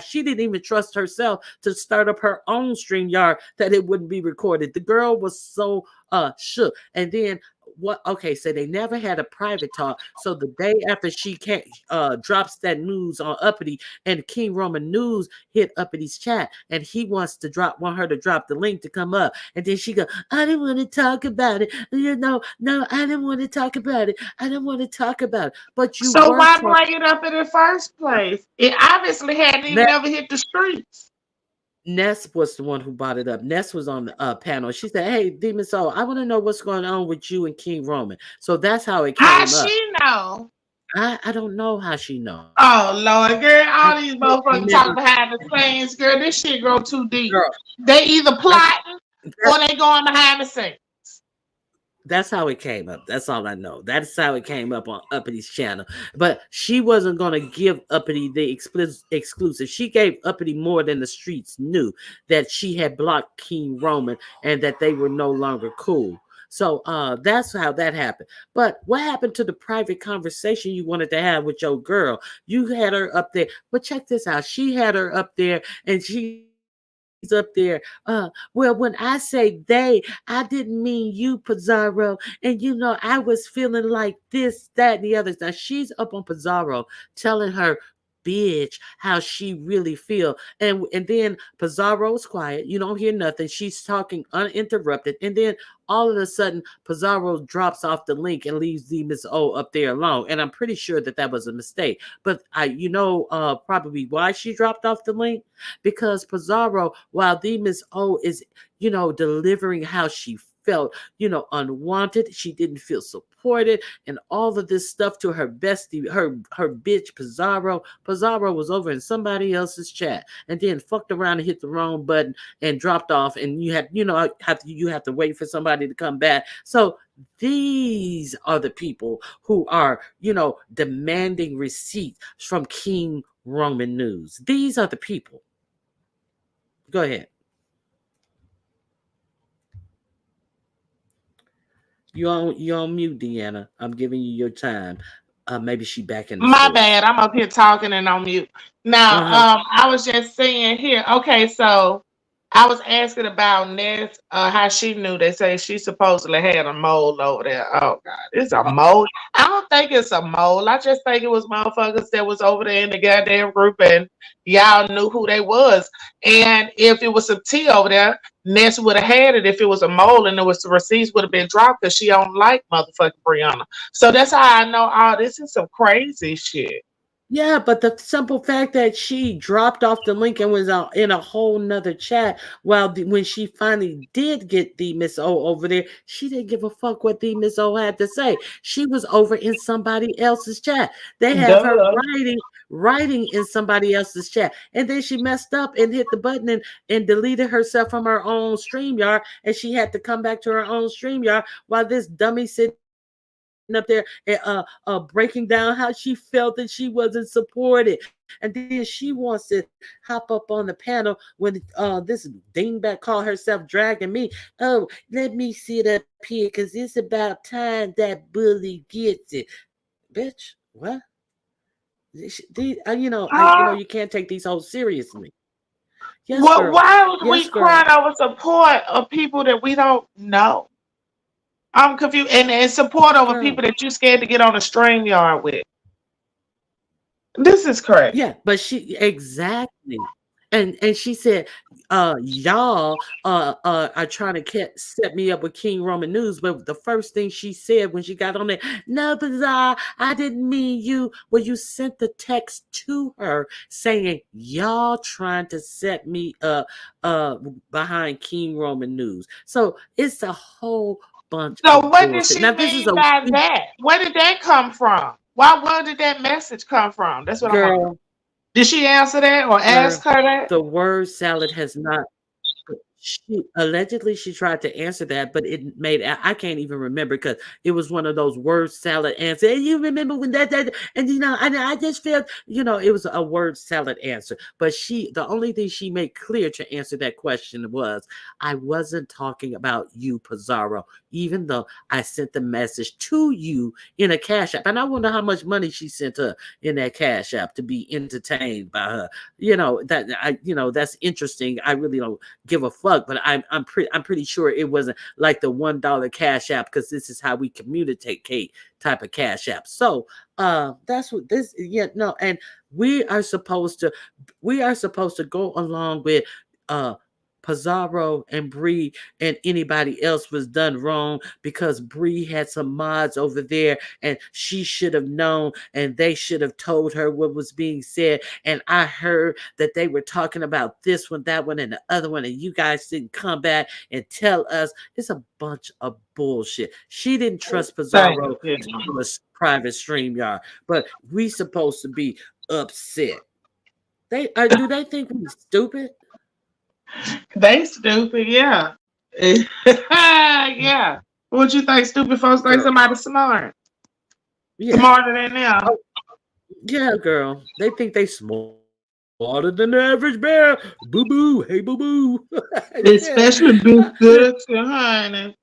She didn't even trust herself to start up her own StreamYard that it wouldn't be recorded. The girl was so shook. And then what? Okay, so they never had a private talk. So the day after she drops that news on Uppity, and King Roman News hit Uppity's chat, and he want her to drop the link to come up, and then she go, I didn't want to talk about it. No, I didn't want to talk about it. I didn't want to talk about it. But you So were why talking. bring it up in the first place? It obviously hadn't even ever hit the streets. Ness was the one who brought it up. Ness was on the panel. She said, hey, Demon Soul, I want to know what's going on with you and King Roman. So that's how it came How up. she know? I don't know how she knows. Oh Lord, girl, all these I motherfuckers never, talk behind the scenes, girl. This shit go too deep. girl, They either plotting or that, they going behind the scenes. that's how it came up. That's all I know. That's how it came up on Uppity's channel. But she wasn't going to give Uppity the exclusive. She gave Uppity more than the streets knew, that she had blocked King Roman and that they were no longer cool. So that's how that happened. But what happened to the private conversation you wanted to have with your girl? You had her up there. But check this out. She had her up there, and she's up there. Well, when I say they, I didn't mean you, Pizarro. And I was feeling like this, that, and the other. Now she's up on Pizarro telling her bitch how she really feel. And then Pizarro's quiet. You don't hear nothing. She's talking uninterrupted. And then all of a sudden, Pizarro drops off the link and leaves the Miss O up there alone. And I'm pretty sure that was a mistake. But probably why she dropped off the link, because Pizarro, while the Miss O is, delivering how she felt, unwanted, she didn't feel supported, and all of this stuff to her bestie, her bitch Pizarro. Pizarro was over in somebody else's chat, and then fucked around and hit the wrong button and dropped off, and you have to wait for somebody to come back. So these are the people who are, demanding receipts from King Roman News. These are the people. Go ahead. You on mute, Deanna. I'm giving you your time. Maybe she back in the My store. bad. I'm up here talking and on mute. Now, I was just saying here. Okay, so I was asking about Ness, how she knew. They say she supposedly had a mole over there. Oh God, it's a mole. I don't think it's a mole. I just think it was motherfuckers that was over there in the goddamn group, and y'all knew who they was. And if it was some tea over there, Ness would have had it. If it was a mole and the receipts would have been dropped, because she don't like motherfucking Brianna. So that's how I know all this is some crazy shit. Yeah, but the simple fact that she dropped off the link and was out in a whole nother chat, when she finally did get the Miss O over there, she didn't give a fuck what the Miss O had to say. She was over in somebody else's chat. They have her writing in somebody else's chat. And then she messed up and hit the button and deleted herself from her own StreamYard, and she had to come back to her own StreamYard while this dummy sitting up there breaking down how she felt that she wasn't supported. And then she wants to hop up on the panel when this dingbat called herself Dragging Me. Oh, let me sit up here because it's about time that bully gets it. Bitch, what? You can't take these hoes seriously. Yes, girl. Why would we Yes, girl. cry over support of people that we don't know? I'm confused. And support over people that you scared to get on a StreamYard with. This is crazy. Yeah, but exactly. And she said, y'all are trying to set me up with King Roman News. But the first thing she said when she got on there, no, Bizarre, I didn't mean you. Well, you sent the text to her saying, y'all trying to set me up behind King Roman News. So it's a whole bunch so of what bullshit. did she Now, mean by that? Where did that come from? Where did that message come from? That's what I'm wondering. Did she answer that or ask her that? The word salad has not. She tried to answer that, but it made I can't even remember because it was one of those word salad answers. And you remember when that and I just felt it was a word salad answer. But the only thing she made clear to answer that question was I wasn't talking about you, Pizarro, even though I sent the message to you in a cash app, and I wonder how much money she sent her in that cash app to be entertained by her. That's interesting. I really don't give a fuck, but I'm pretty sure it wasn't like the $1 cash app because this is how we communicate type of cash app. So that's what this and we are supposed to go along with Pizarro and Bree and anybody else was done wrong because Bree had some mods over there and she should have known and they should have told her what was being said. And I heard that they were talking about this one, that one, and the other one, and you guys didn't come back and tell us. It's a bunch of bullshit. She didn't trust Pizarro to do a private StreamYard, but we supposed to be upset. Do they think we're stupid? They stupid, yeah. Yeah. What you think? Stupid folks think somebody smart. Yeah. Smarter than them. Oh, yeah, girl. They think they smarter than the average bear. Boo boo. Hey, boo boo. Especially big six and honey.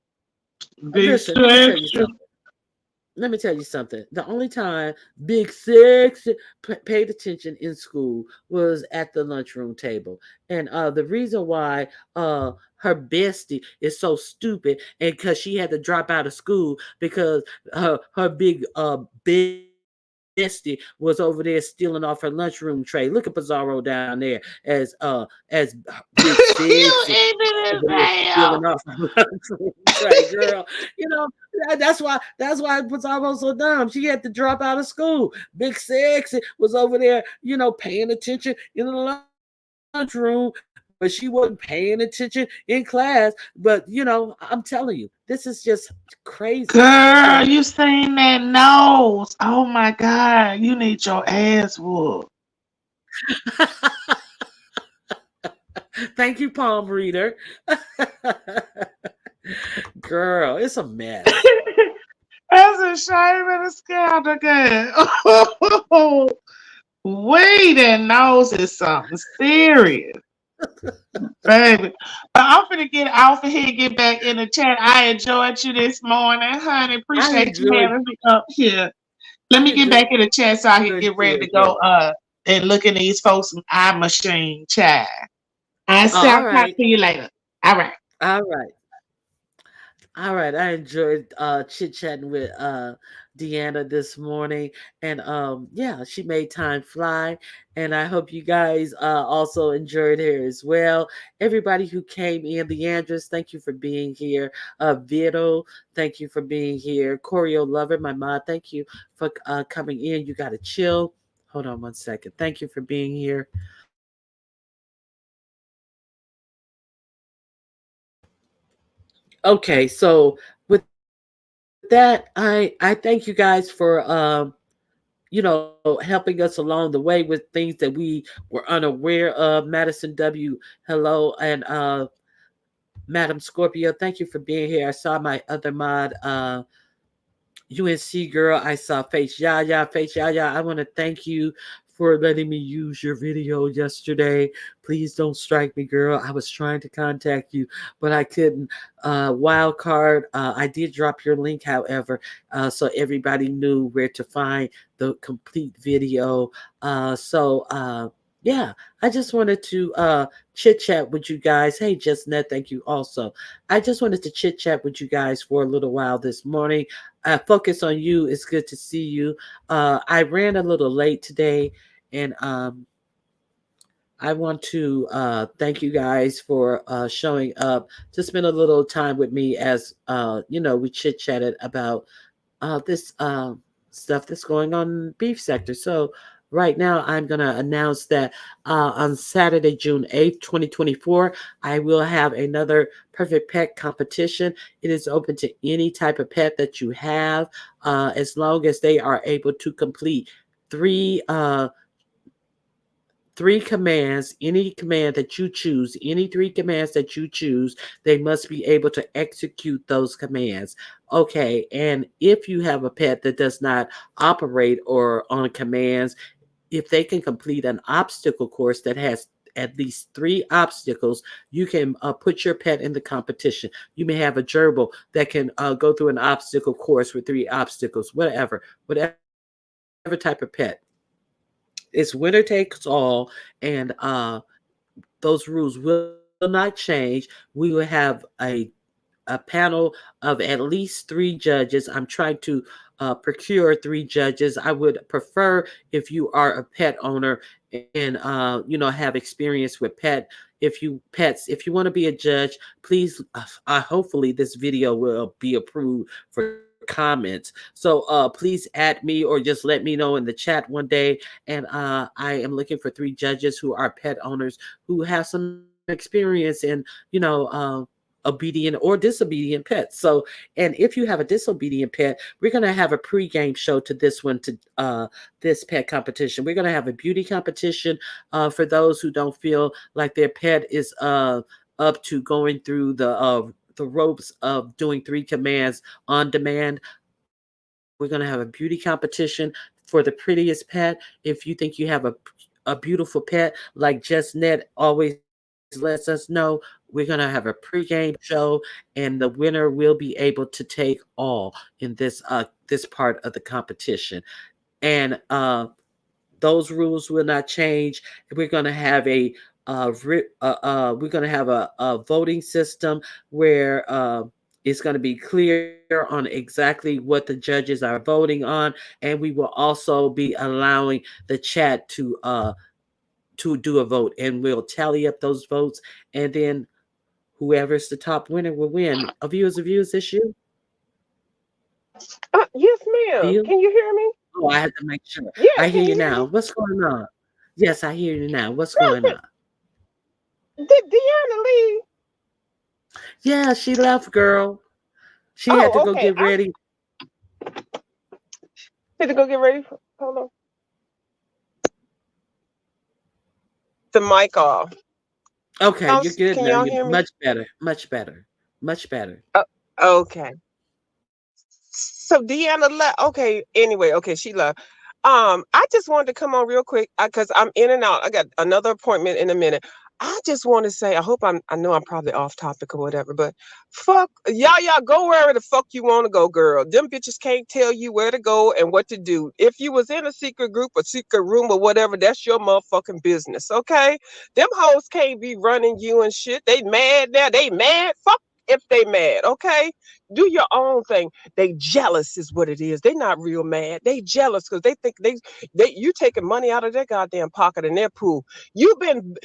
Listen, let me tell you something. The only time Big Six paid attention in school was at the lunchroom table. And the reason why her bestie is so stupid and because she had to drop out of school because her big bestie was over there stealing off her lunchroom tray. Look at Pizarro down there as Big Six stealing off her lunchroom tray, girl. That's why Pizarro's so dumb. She had to drop out of school. Big Six was over there, paying attention in the lunchroom, but she wasn't paying attention in class. But I'm telling you, this is just crazy. Girl, you seen that nose? Oh my God, you need your ass whooped. Thank you, palm reader. Girl, it's a mess. That's a shame and a scandal, girl. Wait, that nose is something serious. Baby. But I'm finna get off of here and get back in the chat. I enjoyed you this morning, honey. Appreciate you having me up here. Let me get back in the chat so I can get ready to go and look in these folks' eye machine chat. I'll talk to you later. All right. All right. I enjoyed chit-chatting with Deanna this morning. And she made time fly. And I hope you guys also enjoyed her as well. Everybody who came in, Leandris, thank you for being here. Vito, thank you for being here. Choreo Lover, my mom, thank you for coming in. You got to chill. Hold on one second. Thank you for being here. Okay, so with that, I thank you guys for helping us along the way with things that we were unaware of. Madison W, hello, and Madam Scorpio, thank you for being here. I saw my other mod, UNC girl. I saw Face Yaya. I want to thank you for letting me use your video yesterday. Please don't strike me, girl. I was trying to contact you, but I couldn't. Wild card. I did drop your link, however, so everybody knew where to find the complete video. Yeah, I just wanted to chit chat with you guys. Hey, JustNet, thank you also. I just wanted to chit chat with you guys for a little while this morning. Focus on you. It's good to see you. I ran a little late today, and I want to thank you guys for showing up to spend a little time with me as we chit chatted about this stuff that's going on in the beef sector. So right now, I'm going to announce that on Saturday, June 8th, 2024, I will have another Perfect Pet competition. It is open to any type of pet that you have, as long as they are able to complete three 3 commands, any command that you choose, any 3 commands that you choose, they must be able to execute those commands. Okay, and if you have a pet that does not operate or on commands, if they can complete an obstacle course that has at least 3 obstacles, you can put your pet in the competition. You may have a gerbil that can go through an obstacle course with 3 obstacles, whatever type of pet. It's winner takes all, and those rules will not change. We will have a panel of at least 3 judges. I'm trying to procure 3 judges. I would prefer if you are a pet owner and have experience with if you want to be a judge, please hopefully this video will be approved for comments. So please add me or just let me know in the chat one day. And I am looking for 3 judges who are pet owners who have some experience in obedient or disobedient pets. So, and if you have a disobedient pet, we're going to have a pre-game show to this one, to this pet competition. We're going to have a beauty competition for those who don't feel like their pet is up to going through the ropes of doing 3 commands on demand. We're going to have a beauty competition for the prettiest pet. If you think you have a beautiful pet, like JustNet always lets us know, we're going to have a pregame show, and the winner will be able to take all in this part of the competition. And those rules will not change. We're going to have a voting system where it's going to be clear on exactly what the judges are voting on, and we will also be allowing the chat to do a vote, and we'll tally up those votes, and then whoever's the top winner will win. A view is a view. Is this you? Yes, ma'am. View? Can you hear me? Oh, I have to make sure. Yeah, I hear can you you hear now. me? What's going on? Yes, I hear you now. What's going on? Did Deanna leave? Yeah, she left, girl. She had to Oh, go okay. get ready. Had to go get ready. Hold on. The mic off. Okay, you're good Can now. y'all You're hear me? much better. Much better. Much better. Okay. So Deanna left. Okay. Anyway, okay, she left. I just wanted to come on real quick because I'm in and out. I got another appointment in a minute. I just want to say, I know I'm probably off topic or whatever, but fuck, y'all go wherever the fuck you want to go, girl. Them bitches can't tell you where to go and what to do. If you was in a secret group or secret room or whatever, that's your motherfucking business, okay? Them hoes can't be running you and shit. They mad now. They mad. Fuck if they mad, okay? Do your own thing. They jealous is what it is. They not real mad. They jealous because they think they you taking money out of their goddamn pocket in their pool. You've been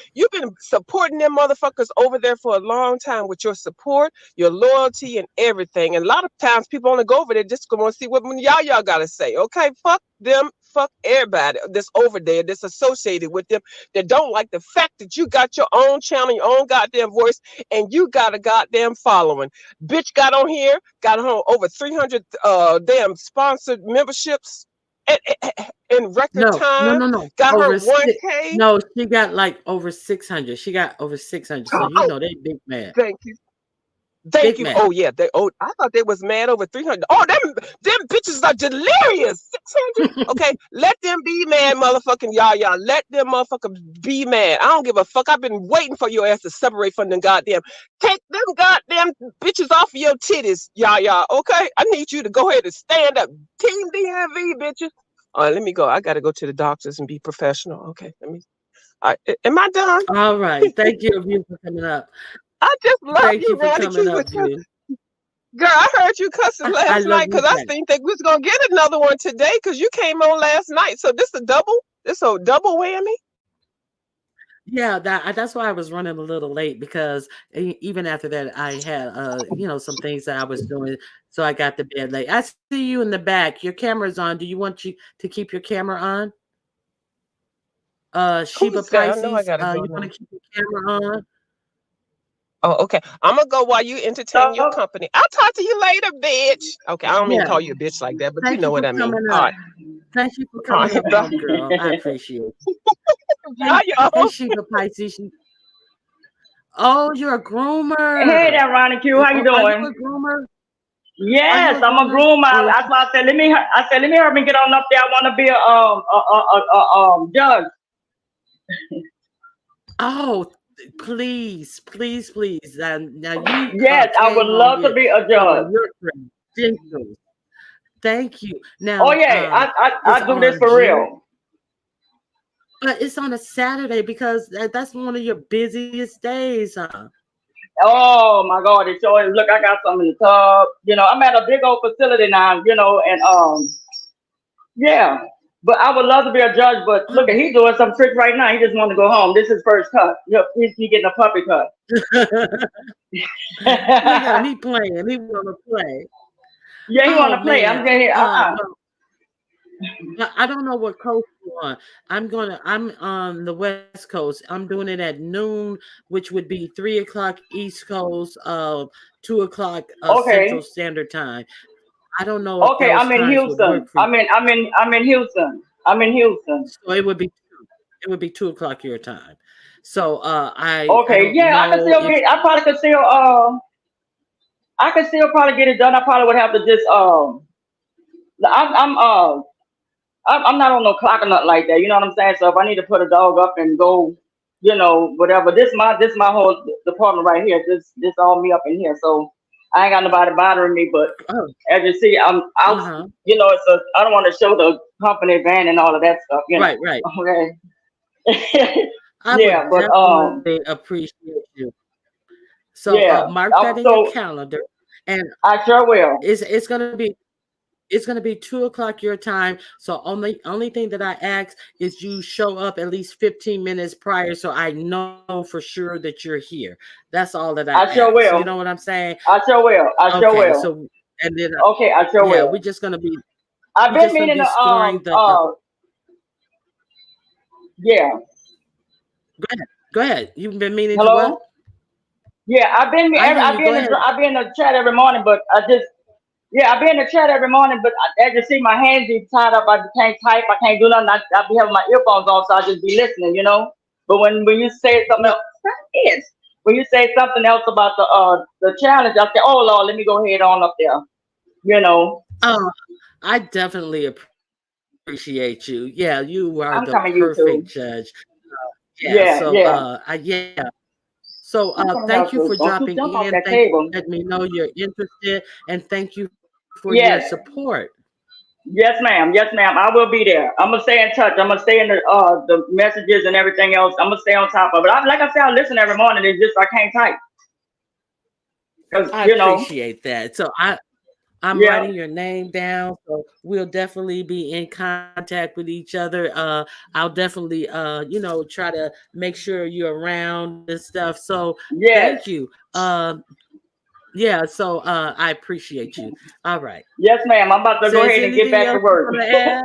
supporting them motherfuckers over there for a long time with your support, your loyalty, and everything. And a lot of times people only go over there just to see what y'all gotta say. Okay, fuck them. Fuck everybody that's over there that's associated with them that don't like the fact that you got your own channel, your own goddamn voice, and you got a goddamn following. Bitch got on here, got home over 300 damn sponsored memberships in record No, no, time. no, no. Got her Over six. 1K. No, she got like over 600. She got over 600. So you Oh, know they big mad. thank you. Thank Big you. mad. Oh yeah, I thought they was mad over 300. Oh, them bitches are delirious. 600. Okay, let them be mad, motherfucking y'all. Let them motherfuckers be mad. I don't give a fuck. I've been waiting for your ass to separate from them goddamn. Take them goddamn bitches off of your titties, y'all. Okay, I need you to go ahead and stand up. Team DMV, bitches. All right, let me go. I gotta go to the doctors and be professional. Okay, let me. All right, am I done? All right. Thank you, View, for coming up. I just love Thank you, you for coming Radicus, up, because View. girl, I heard you cussing I last love night you because I back. didn't think we was gonna get another one today because you came on last night. So this a double? This a double whammy? Yeah, that's why I was running a little late, because even after that I had some things that I was doing, so I got to bed late. I see you in the back. Your camera's on. Do you want you to keep your camera on? Sheba Who's that? I know I Pisces, gotta go you want now. to keep your camera on? Oh, okay. I'm gonna go while you entertain your So, company. I'll talk to you later, bitch. Okay, I don't mean to Yeah. call you a bitch like that, but you Thank know you for what I mean. coming All up. right. Thank you for All coming right. up, Bye, homegirl. I appreciate it. Hey, bye hey, y'all. Sheba Pisces. Oh, you're a hey groomer. there, Ronnie Q. How you Are you doing? a groomer? Are you Yes, a I'm a groomer? groomer. Or That's why I said, let me help me get on up there. I want to be a judge. oh, please, please, please. Now you Yes, I would came on love to with be a some of judge. your credentials. Thank you. Oh Now, yeah, it's I do this on for June, real. but it's on a Saturday because that's one of your busiest days, huh? Oh my God, it sure is. Look, I got some in the tub. I'm at a big old facility now. And yeah. But I would love to be a judge. But look, Oh. he's doing some tricks right now. He just want to go home. This is his first cut. Yep, he getting a puppy cut. Look at him. He playing. He want to play. Yeah, he want Oh to play. man. I'm getting here. Well, I don't know what coast you're on. I'm on the West Coast. I'm doing it at noon, which would be 3 o'clock East Coast, 2 o'clock Central Okay. Standard Time. I don't know if Okay, those I'm in times would Houston. work for you. I'm in Houston. I'm in Houston. So it would be 2 o'clock your time. So I Okay, don't yeah, I can know still if get. I can still probably get it done. I probably would have to just I'm I'm uh I'm not on no clock or nothing like that. You know what I'm saying? So if I need to put a dog up and go, whatever. This my whole department right here. This all me up in here. So I ain't got nobody bothering me. But oh as you see, I'm out. uh-huh. I don't want to show the company van and all of that stuff. Right. Okay. I would Yeah, but definitely appreciate you. So yeah. mark that in your So calendar. And I sure will. it's gonna be 2 o'clock your time. So only thing that I ask is you show up at least 15 minutes prior so I know for sure that you're here. That's all that I I sure ask. You will. know what I'm saying? I sure will. I sure Okay, will. so and then Okay, I sure yeah, will. I've we're been just gonna meaning be to scoring the yeah. go ahead. You've been meaning to what? Hello? Yeah, I hear you. Go ahead. I be in the chat every morning, but I be in the chat every morning, but as you see, my hands be tied up. I can't type. I can't do nothing. I be having my earphones on, so I just be listening. But when you say something No, else, yes. When you say something else about the challenge, I say, oh Lord, let me go ahead on up there. You know, oh, I definitely appreciate you. Yeah, you are I'm the coming you perfect too. judge. Yeah, Yeah, so yeah. yeah. So I'm coming thank out you too. for Don't you dropping jump off in. that Thank you table. for letting me know you're interested, and thank you for your Yes. support. Yes, ma'am. Yes, ma'am. I will be there. I'm gonna stay in touch. I'm gonna stay in the messages and everything else. I'm gonna stay on top of it. Like I said, I listen every morning. It's just I can't type because I appreciate that. So I'm yeah. writing your name down. So we'll definitely be in contact with each other. I'll definitely try to make sure you're around and stuff. So thank Yes. you. Yeah, so I appreciate you. All right. Yes, ma'am. I'm about to So go is ahead and get anything back to else you work. want to add?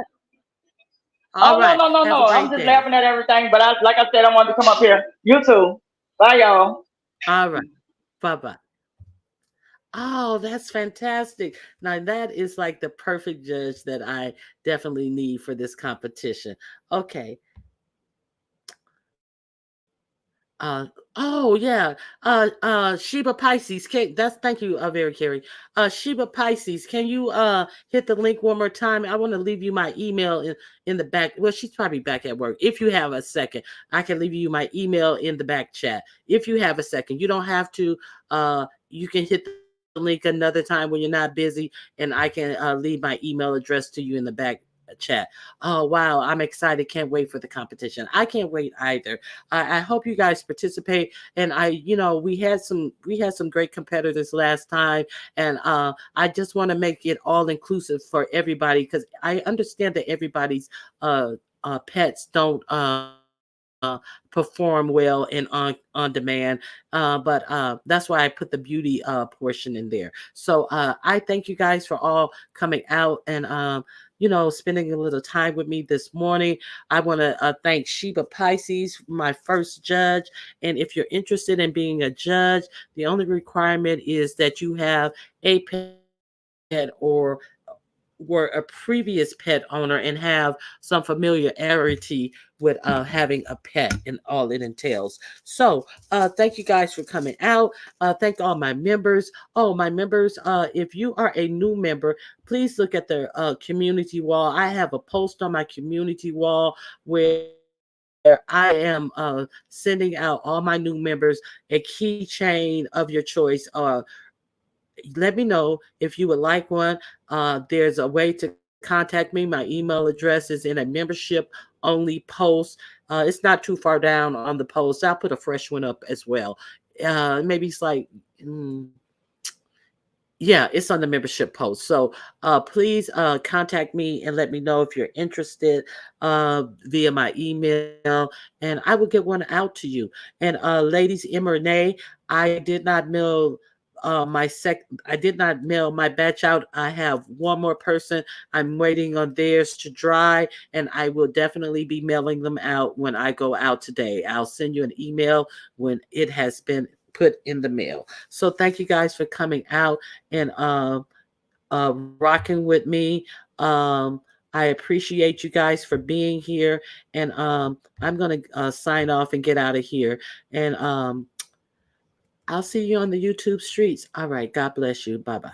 All Oh no right. no no Have no! a I'm great just day. laughing at everything. But like I said, I wanted to come up here. You too. Bye, y'all. All right. Bye-bye. Oh, that's fantastic. Now that is like the perfect judge that I definitely need for this competition. Okay. Oh yeah. Sheba Pisces. Thank you, very Carrie. Sheba Pisces, can you hit the link one more time? I want to leave you my email in the back. Well, she's probably back at work. If you have a second, I can leave you my email in the back chat. If you have a second, you don't have to. You can hit the link another time when you're not busy, and I can leave my email address to you in the back chat. Oh wow, I'm excited. Can't wait for the competition. I can't wait either. I hope you guys participate. And we had some great competitors last time, and I just want to make it all inclusive for everybody because I understand that everybody's pets don't perform well and on demand. But that's why I put the beauty portion in there. So I thank you guys for all coming out and spending a little time with me this morning. I want to thank Sheba Pisces, my first judge. And if you're interested in being a judge, the only requirement is that you have a pet or were a previous pet owner and have some familiarity with having a pet and all it entails. So thank you guys for coming out. Thank all my members. Oh, my members, if you are a new member, please look at the community wall. I have a post on my community wall where I am sending out all my new members a keychain of your choice. Let me know if you would like one. There's a way to contact me. My email address is in a membership only post. It's not too far down on the post. I'll put a fresh one up as well. Maybe it's like, yeah, it's on the membership post. So please contact me and let me know if you're interested via my email, and I will get one out to you. And ladies, Emma Renee, I did not mail I did not mail my batch out. I have one more person. I'm waiting on theirs to dry, and I will definitely be mailing them out when I go out today. I'll send you an email when it has been put in the mail. So thank you guys for coming out and rocking with me. I appreciate you guys for being here, and I'm gonna sign off and get out of here. And I'll see you on the YouTube streets. All right. God bless you. Bye bye.